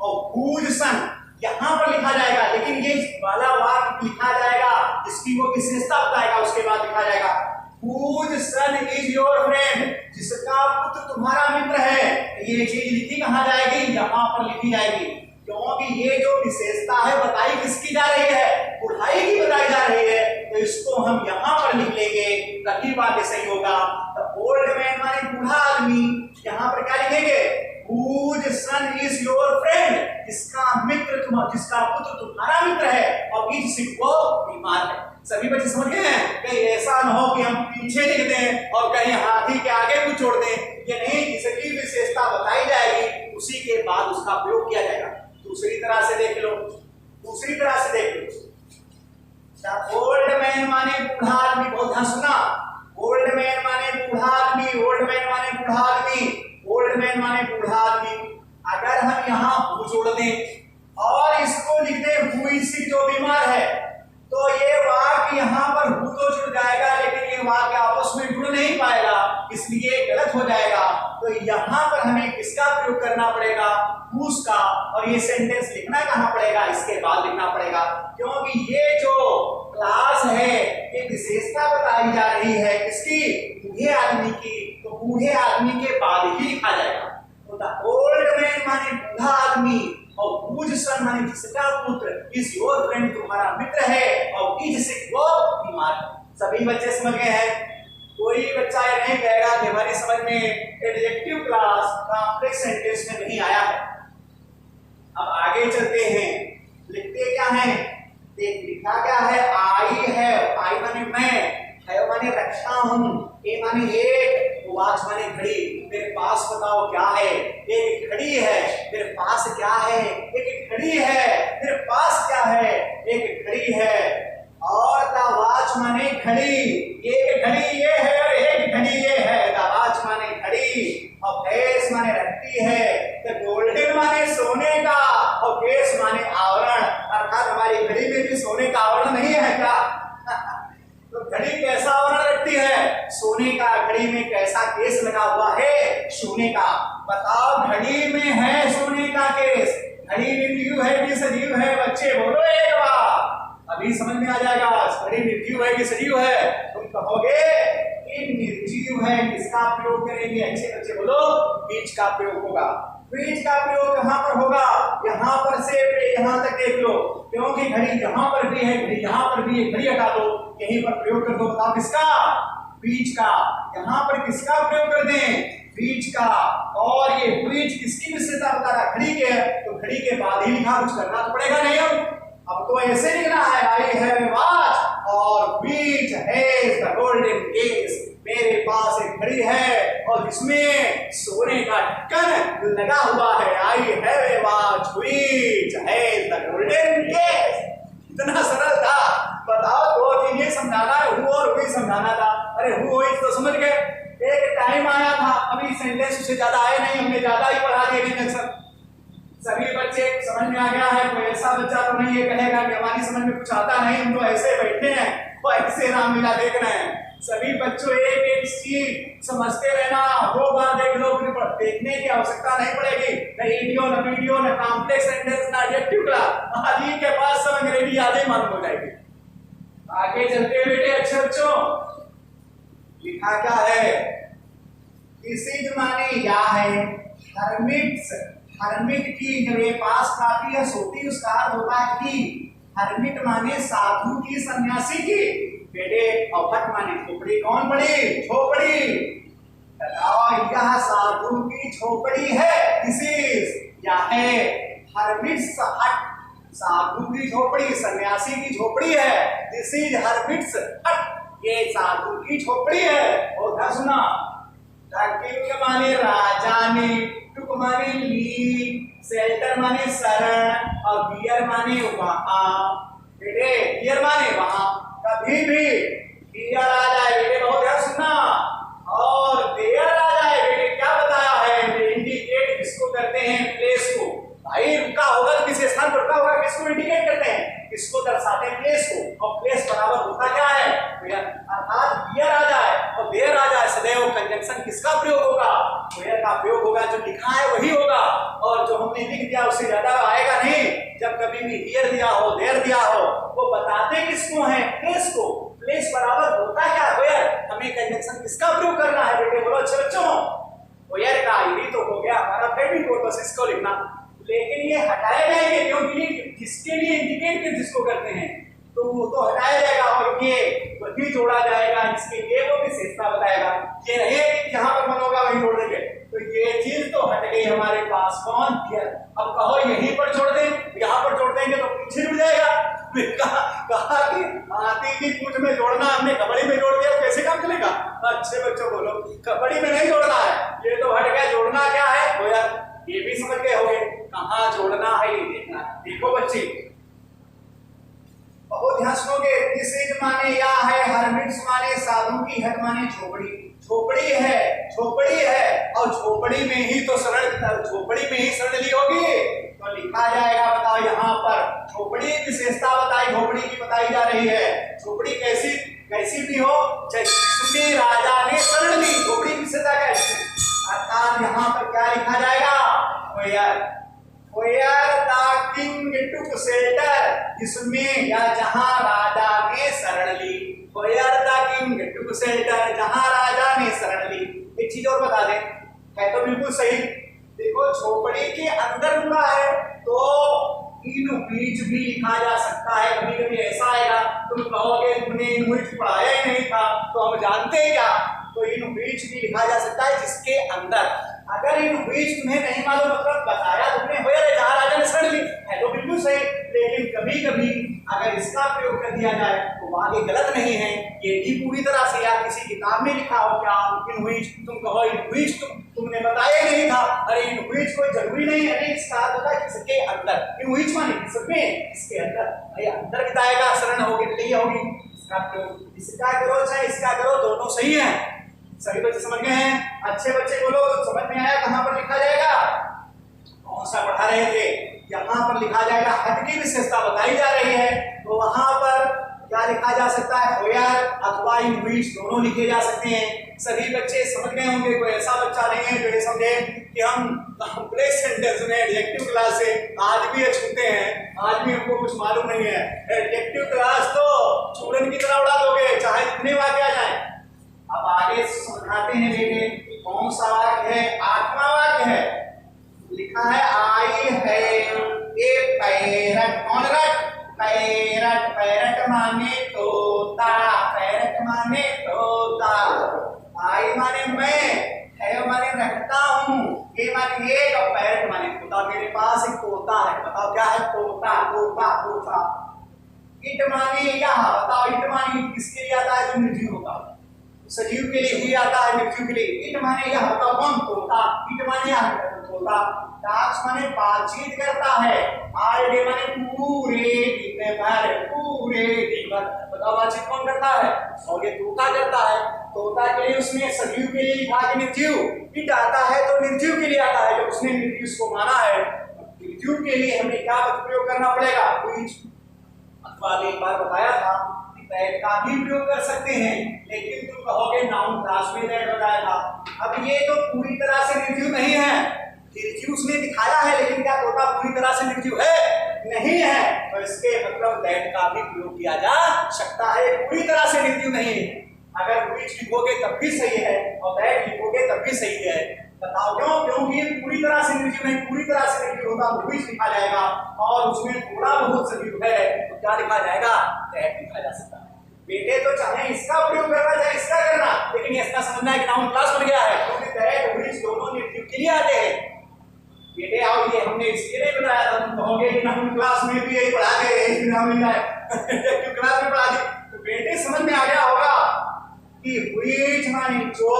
और हुज सन यहाँ पर लिखा जाएगा, लेकिन ये वाला वाक्य लिखा जाएगा जिसकी वो विशेषता बताएगा, उसके बाद लिखा जाएगा whose son is your friend, जिसका पुत्र तुम्हारा मित्र है। ये चीज लिखी कहाँ जाएगी? यहाँ पर लिखी जाएगी, क्योंकि ये जो विशेषता है बताई किसकी जा रही है? बुढ़ाई की बताई जा रही है। तो इसको हम यहाँ पर लिख लेंगे, तभी बात सही होगा। तो ओल्ड मैन माने बूढ़ा आदमी, यहाँ पर क्या लिखेंगे? Whose son is your friend, जिसका पुत्र तुम्हारा मित्र है, और इज सिक वो बीमार है। सभी बच्चे समझ गए हैं? कहीं ऐसा न हो कि हम पीछे लिख दें और कहीं हाथी के आगे कुछ छोड़ दें। ये नहीं, जिसकी विशेषता बताई जाएगी उसी के बाद उसका प्रयोग किया जाएगा। दूसरी तरह से देख लो, दूसरी तरह से देख लो। ओल्ड मैन माने बूढ़ा आदमी। बहुत ध्यान सुना। ओल्ड मैन माने बूढ़ा आदमी, ओल्ड मैन माने बूढ़ा आदमी, ओल्ड मैन माने बूढ़ा आदमी। अगर हम यहाँ हु जोड़ दें और इसको लिख दें हु इज सिक, जो बीमार है, तो ये वाक्य यहाँ पर हु तो जुड़ जाएगा, लेकिन ये वाक्य आपस में जुड़ नहीं पाएगा, इसलिए गलत हो जाएगा। तो यहाँ पर हमें किसका प्रयोग करना पड़ेगा? हुस का। और ये सेंटेंस लिखना कहाँ पड़ेगा? इसके बाद लिखना पड़ेगा, क्योंकि ये जो क्लास है ये विशेषता बताई जा रही है किसकी? बूढ़े आदमी की। तो बूढ़े आदमी के बाद ही लिखा जाएगा। तो द ओल्ड मैन माने बूढ़ा आदमी, और हुज सन माने जिसका पुत्र इज योर फ्रेंड तुम्हारा मित्र है, और इज सिक वो बीमार है। सभी बच्चे समझ गए हैं? कोई बच्चा ये नहीं कहेगा कि हमारी समझ में एडजेक्टिव क्लास कॉम्प्लेक्स सेंटेंस में नहीं आया है। अब आगे चलते हैं, लिखते क्या है? देख लिखा क्या है? आई है, आई माने मैं, है माने रखता हूं, ए माने एक, वॉच माने घड़ी। मेरे पास बताओ क्या है? एक घड़ी है। मेरे पास क्या है? एक घड़ी है। मेरे पास क्या है? एक घड़ी है। और द वॉच माने घड़ी, एक घड़ी ये है और एक घड़ी है। तो गोल्डन माने सोने का और केस माने आवरण, अर्थात हमारी घड़ी में भी सोने का आवरण नहीं है क्या? तो घड़ी कैसा आवरण रखती है? सोने का। घड़ी में कैसा केस लगा हुआ है? सोने का। बताओ, घड़ी में है सोने का केस। घड़ी निर्जीव है कि सजीव है? बच्चे बोलो एक बार, अभी समझ में आ जाएगा। घड़ी निर्जीव है कि सजीव है? तुम कहोगे कि निर्जीव है। किसका प्रयोग करेंगे? अच्छे बच्चे बोलो, बीज का प्रयोग होगा। बीज का प्रयोग कहां पर होगा? यहां पर से यहां तक देख लो, क्योंकि घड़ी यहां पर भी है, घड़ी यहां पर भी है, घड़ी हटा दो, यहीं पर प्रयोग कर दो। बताओ किसका? बीज का। यहां पर किसका प्रयोग कर दें? बीज का। और ये बीज किसकी विशेषता बता रहा? घड़ी के। तो घड़ी के बाद ही लिखा, कुछ करना तो पड़ेगा नहीं। अब तो ऐसे लिखना है, आई हैव ए वॉच और बीच हैज द गोल्डन केस। मेरे पास एक घड़ी है और जिसमें सोने का ढक्कन लगा हुआ है। I have a watch which has the golden case. इतना सरल था। बताओ, दो चीजें समझाना है, हु और हुई समझाना था। अरे हु हुई तो समझ गए। एक टाइम आया था, अभी सेंटेंस उससे ज्यादा आए नहीं, हमने ज्यादा ही पढ़ा दिया कंजंक्शन। सभी बच्चे समझ में आ गया है? कोई ऐसा बच्चा तो नहीं ये कहेगा कि हमारी समझ में कुछ आता नहीं, हम तो ऐसे बैठे हैं और ऐसे रामलीला देख रहे हैं। सभी बच्चों एक एक चीज समझते रहना, 2 बार देख लो, फिर देखने की आवश्यकता नहीं पड़ेगी। न वीडियो, न वीडियो, न कॉम्प्लेक्स सेंटेंस, न एडजेक्टिव क्लास। आज ही के पास सब अंग्रेजी यादें मालूम हो जाएगी। आगे चलते बेटे, अच्छे बच्चों, लिखा क्या है? इसीज माने या है। हर्मिट्स, हर्मिट की जब ये पास काफी है, सोती उसका अर्थ होता है कि। हर्मिट माने साधु की, सन्यासी की बेटे। और हट माने झोपड़ी। कौन पड़ी? झोपड़ी। बताओ, यह साधु की झोपड़ी है। दिस इज या है हर्मिट्स हट। साधु की झोपड़ी सन्यासी की झोपड़ी है। दिस इज हर्मिट्स हट। ये साधु की झोपड़ी है। और क्या सुना? किंग माने राजा ने, टुक माने ली, शेल्टर माने शरण, और बियर माने वहां। बेटे बियर माने वहां। कभी भी बियर आ जाए बेटे, बहुत ध्यान सुनना, और देयर आ जाए बेटे, क्या बताया है? इंडिकेट किसको करते हैं? प्लेस को। भाई रुका होगा तो किसी स्थान पर रुका होगा, किसको इंडिकेट करते हैं? किसको दर्शाते हैं? प्लेस को। और प्लेस बराबर होता क्या है? अर्थात बियर आ जाए और देयर आ जाए, सदैव कंजंक्शन किसका प्रयोग होगा? वेयर का प्रयोग होगा। जो लिखा है वही होगा, और जो हमने लिख दिया उससे ज्यादा आएगा नहीं। जब कभी भी हियर दिया हो, देयर दिया हो, वो बताते किसको है? प्लेस को। प्लेस बराबर होता क्या? वेयर। हमें कंजंक्शन किसका प्रयोग करना है बेटे? बोलो अच्छे बच्चों, वेयर का। यही तो हो गया हमारा फेवरेट, बस इसको लिखना। लेकिन ये हटाए जाएंगे, क्योंकि किसके लिए इंडिकेट कर जिसको करते हैं, तो वो तो हटाया जाएगा और ये वही जोड़ा जाएगा जिसके लिए वो विशेषता बताएगा। ये नहीं कि जहां पर मन होगा वहीं जोड़ देंगे। तो ये चीज तो हट गई हमारे पास। कौन? हियर। अब कहो यहीं पर जोड़ दें, यहाँ पर जोड़ देंगे तो पीछे जुड़ जाएगा। कहा कि हाथी की पूंछ में जोड़ना, हमने कबड्डी में जोड़ दिया, कैसे काम चलेगा? अच्छे बच्चों बोलो, कबड्डी में नहीं जोड़ना है, ये तो हट गया। जोड़ना क्या है? तो यार ये भी समझ गए होंगे कहाँ जोड़ना है, ये देखना। देखो बच्चे, बहुत ध्यान सुनोगे। दिस इज माने या है, हर्मिट्स माने साधु की, हट माने झोपड़ी। झोपड़ी है, झोपड़ी है, और झोपड़ी में ही तो शरण, झोपड़ी में ही शरण ली होगी, तो लिखा जाएगा। बताओ यहाँ पर झोपड़ी विशेषता बताई, झोपड़ी की बताई जा रही है। झोपड़ी कैसी कैसी भी हो, जिसमें राजा ने शरण ली, झोपड़ी की विशेषता कैसी? अर्थात यहाँ पर क्या लिखा जाएगा? Where the king took shelter, जिसमें या जहां राजा ने शरण ली। Where the king took shelter, जहां राजा ने शरण ली। एक चीज और बता दें, है तो बिल्कुल सही। देखो झोपड़ी के अंदर रुका है तो इन बीच भी लिखा जा सकता है। कभी कभी ऐसा आएगा, तुम कहोगे तुमने इन बीच पढ़ाया ही नहीं था, तो हम जानते हैं क्या? तो इन बीच भी लिखा जा सकता है जिसके अंदर। अगर इन बीच तुम्हें नहीं मालूम, मतलब बताया तुमने हो या जहां राजा ने शरण ली, है तो बिल्कुल सही। लेकिन कभी कभी अगर इसका प्रयोग कर दिया जाए तो आगे गलत नहीं है। ये भी पूरी तरह से या किसी किताब में लिखा हो क्या? इन बीच, तुम कहो इन बीच, तुमने बताया नहीं था। अरे इन बीच कोई जरूरी नहीं है, अरे इसका अर्थ होता है किसके अंदर। इन बीच माने किसमें? इसके अंदर। भाई अंदर बताएगा, शरण होगी नहीं होगी, इसका करो चाहे इसका करो, दोनों सही है। सभी बच्चे समझ गए हैं? अच्छे बच्चे बोलो तो समझ में आया कहां पर लिखा जाएगा? कौन सा पढ़ा रहे थे? यहाँ पर लिखा जाएगा हट की विशेषता बताई जा रही है, तो वहां पर क्या लिखा जा सकता है? वेयर अथवा इन व्हिच दोनों लिखे जा सकते हैं। सभी बच्चे समझ गए होंगे, कोई ऐसा बच्चा नहीं है जो ये समझे कि हम कॉम्प्लेक्स सेंटेंस में एडजेक्टिव क्लास से आज भी छूते हैं, आज भी हमको कुछ मालूम नहीं है। एडजेक्टिव क्लास तो चूरन की तरह उड़ा दोगे चाहे जितने वाक्य आ जाए। अब आगे समझाते हैं बेटे, कौन सा वाक्य है? 8वां वाक्य है, लिखा है आई हैव ए पैरट। कौन रट? पैरट। पैरट माने तोता, पैरट माने तोता। आई माने मैं, हैव माने रखता हूँ, ए माने एक और पैरट माने तोता। मेरे पास एक तोता है, बताओ क्या है? तोता, तोता, तोता। इट माने यह, बताओ इट माने किसके लिए आता है? जो निर्जीव होता है, सजीव के लिए ही आता है, निर्जीव के लिए। इट माने यह, बताओ कौन? तोता। इट माने यह, तोता। टॉक्स माने बातचीत करता है, ऑल डे माने पूरे दिन भर, पूरे दिन भर। बताओ बातचीत कौन करता है? और ये तोता करता है। तोता के लिए उसने सजीव के लिए लिखा कि निर्जीव। इट आता है तो निर्जीव के लिए आता है, जब उसने निर्जीव को माना है। निर्जीव के लिए हमें क्या प्रयोग करना पड़ेगा? अथवा एक बार बताया था दैट का भी प्रयोग कर सकते हैं, लेकिन तुम कहोगे नाउन क्लास में दैट बताया था। अब ये तो पूरी तरह से निर्जीव नहीं है, निर्जीव उसने दिखाया है, लेकिन क्या तोता पूरी तरह से निर्जीव है? नहीं है। तो इसके मतलब दैट का भी प्रयोग किया जा सकता है, पूरी तरह से निर्जीव नहीं है। अगर व्हिच लिखोगे तब भी सही है और दैट लिखोगे तब भी सही है। बताओ क्यों? क्योंकि पूरी तरह से निर्जीव नहीं, पूरी तरह से निर्जीव होता व्हिच लिखा जाएगा, और उसमें थोड़ा बहुत सजीव है तो क्या लिखा जाएगा? दैट लिखा जा सकता है। बेटे तो चाहे इसका प्रयोग करना चाहे इसका करना, लेकिन इसका समझना है कि नाउन क्लास बन गया है, क्योंकि दैट व्हिच दोनों निर्जीव के लिए आते हैं। बेटे आओ, ये हमने इसलिए नहीं बताया था, तुम कहोगे कि नाउन क्लास में भी यही पढ़ा दे, इसमें नाम मिल जाए क्यों क्लास में पढ़ा दी। तो बेटे समझ में आ गया होगा कि व्हिच माने जो,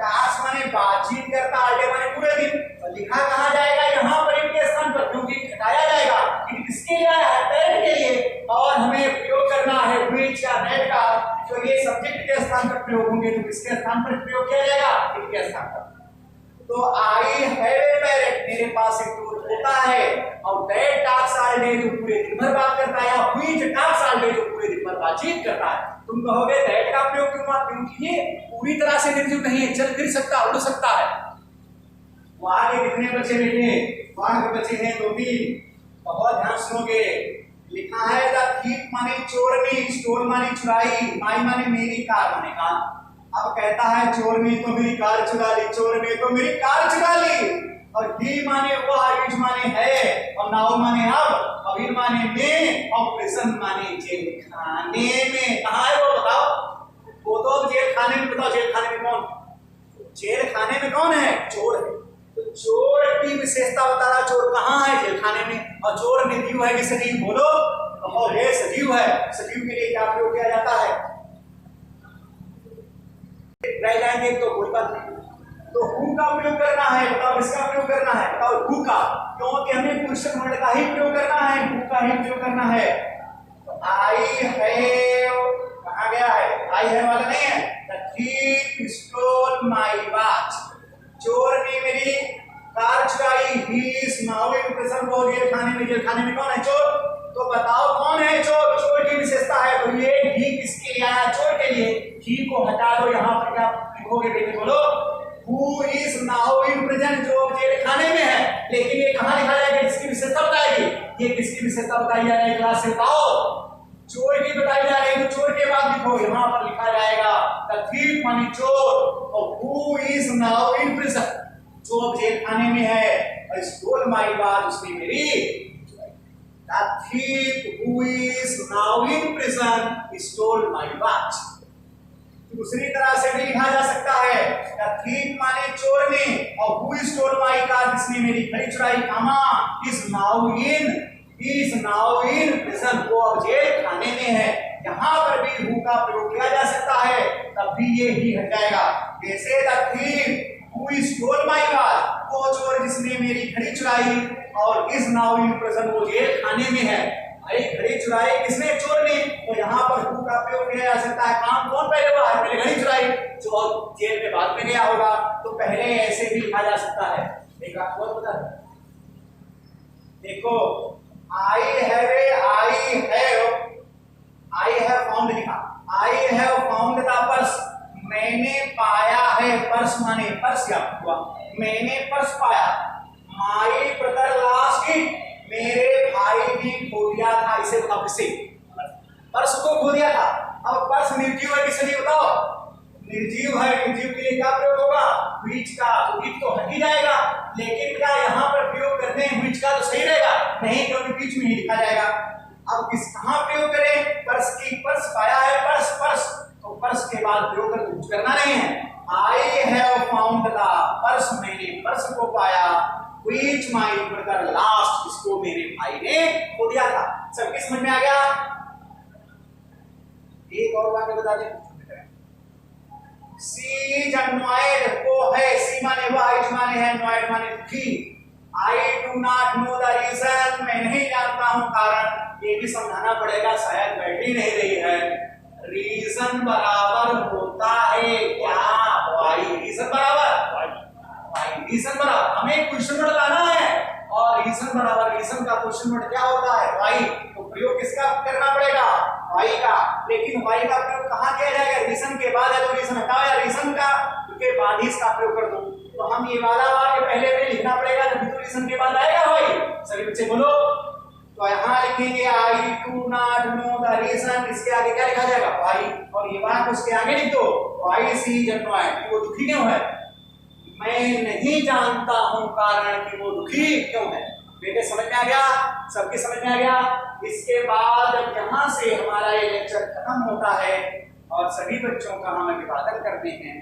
टॉक्स माने बातचीत करता, आगे माने पूरे दिन। तो लिखा कहां जाएगा? यहाँ पर इनके स्थान पर, क्योंकि हटाया जाएगा। किसके लिए आया है? दैट के लिए। और हमें प्रयोग करना है व्हिच या दैट का, तो ये सब्जेक्ट के स्थान पर प्रयोग होंगे, तो किसके स्थान पर प्रयोग किया जाएगा? इनके स्थान पर। तो आई हैव ए पैरट, मेरे पास एक तोता है, और दैट टॉक्स ऑल डे, जो पूरे दिन भर बात करता है, या व्हिच टॉक्स ऑल डे, जो पूरे दिन भर बातचीत करता है। तुम कहोगे दैट का प्रयोग क्यों? क्योंकि ये पूरी तरह से निर्जीव नहीं है, चल फिर सकता, उड़ सकता है। वहां के कितने बच्चे बैठे? वहां के बच्चे हैं 2-3, बहुत ध्यान सुनोगे। लिखा है द थीफ माने चोरनी, स्टोल माने चुराई, माई माने मेरी, कार माने कार। अब कहता है चोर ने तो मेरी कार चुरा ली, चोर ने तो मेरी कार चुरा ली। और ही माने वह, व्हिच माने है, और नाउ माने अब, अभी माने में, और प्रिजन माने जेल खाने में। कहाँ है वो बताओ? वो तो अब जेल खाने में। बताओ जेल खाने में कौन? जेल खाने में कौन है? चोर है। तो चोर की विशेषता बता रहा, चोर कहाँ है? जेल खाने में। और चोर निर्जीव है कि सजीव? बोलो। और ये सजीव है। सजीव के लिए क्या प्रयोग किया जाता है? रह जाएंगे तो कोई बात नहीं। तो हु का प्रयोग करना है, बताओ किसका प्रयोग करना है? बताओ हु का, क्योंकि हमें पुरुष वर्ड का ही प्रयोग करना है, हु का ही प्रयोग करना है। तो आई हैव कहाँ गया है? आई हैव वाला नहीं है। The thief stole my watch, चोर ने मेरी कार चुराई। He is now in prison, वो जेल खाने में। जेल खाने में कौन है? चोर। तो बताओ कौन है चोर? चोर की विशेषता है, तो ये ही किसके लिए आया? चोर के लिए। ही को हटा दो, यहाँ पर क्या लिखोगे बेटे? बोलो। Who is now in prison, जो जेल खाने में है। लेकिन ये कहाँ लिखा जाएगा? किसकी विशेषता बताएगी? ये किसकी विशेषता बताई जा रही है? क्लास से बताओ। चोर की बताई जा रही है, तो चोर के बाद लिखो, यहाँ पर लिखा जाएगा the thief माने चोर, और who is now in prison, जो अब जेल खाने में है। और stole my watch, उसने मेरी, the thief who is now in prison stole my watch। दूसरी तरह से भी लिखा जा सकता है, the thief माने चोर ने, और who stole my car, जिसने मेरी घड़ी चुराई, कामा is now in prison, वो अब जेल खाने में है। यहाँ पर भी who का प्रयोग किया जा सकता है, तब भी ये ही हट जाएगा। जैसे the thief who stole my car, वो चोर जिसने मेरी घड़ी चुराई, और is now in prison, वो जेल खाने में है। अरे घड़ी चुराई किसने? चोर ने। तो यहाँ पर हु का प्रयोग किया जा सकता है। काम कौन पहले हुआ है? पहले घड़ी चुराई, चोर जेल में बाद में गया होगा, तो पहले ऐसे भी लिखा जा सकता है। एक बात और बता, देखो आई हैव फाउंड लिखा, I have found the purse, मैंने पाया है पर्स, माने पर्स क्या हुआ? मैंने पर्स पाया। माई ब्रदर लॉस्ट इट, मेरे भाई ने खो दिया था। इसे बताओ किसे? पर्स को खो दिया था। अब पर्स निर्जीव है किसे नहीं बताओ? निर्जीव है, निर्जीव के लिए क्या प्रयोग होगा? व्हिच का, तो व्हिच तो हट ही जाएगा, लेकिन क्या यहाँ पर प्रयोग करते हैं व्हिच का तो सही रहेगा? नहीं, क्योंकि बीच में ही लिखा जाएगा। अब किस कहाँ प्रयोग करें? पर्स की, पर्स पाया है, पर्स पर्स, तो पर्स के बाद प्रयोग करना नहीं है। I have found the purse, मैंने पर्स को पाया। व्हिच माय ब्रदर लॉस्ट, इसको मेरे भाई ने खो दिया था। सबकी समझ में आ गया? एक और बात बता दें, सी इज अननॉयड, वो है, सी माने वह, इज माने है, नॉयड माने दुखी। I do not know the reason, मैं नहीं जानता हूं कारण। ये भी समझाना पड़ेगा, शायद बैठ ही नहीं रही है। रीजन बराबर होता है क्या? वाई। रीजन बराबर वाई, रीजन बराबर, हमें क्वेश्चन वर्ड लाना है, और रीजन बराबर, रीजन का क्वेश्चन वर्ड क्या होता है? वाई। तो प्रयोग किसका करना पड़ेगा? वाई का। लेकिन वाई का प्रयोग कहाँ किया जाएगा? रीजन के बाद है, तो रीजन हटाओ, या रीजन का के बाद ही इसका प्रयोग कर दो। तो हम ये वाला वाक्य पहले में लिखना पड़ेगा, जब तो रीजन के बाद आएगा वाई। सभी बच्चे बोलो। तो यहाँ लिखेंगे I do not know the reason, इसके आगे क्या लिखा जाएगा? वाई। और ये वाक्य उसके आगे लिख दो, वाई सी इज अननॉयड, वो दुखी क्यों है? मैं नहीं जानता हूं कारण कि वो दुखी क्यों है। बेटे समझ में आ गया? सबके समझ में आ गया? इसके बाद यहां से हमारा ये लेक्चर खत्म होता है और सभी बच्चों का हम अभिवादन करते हैं।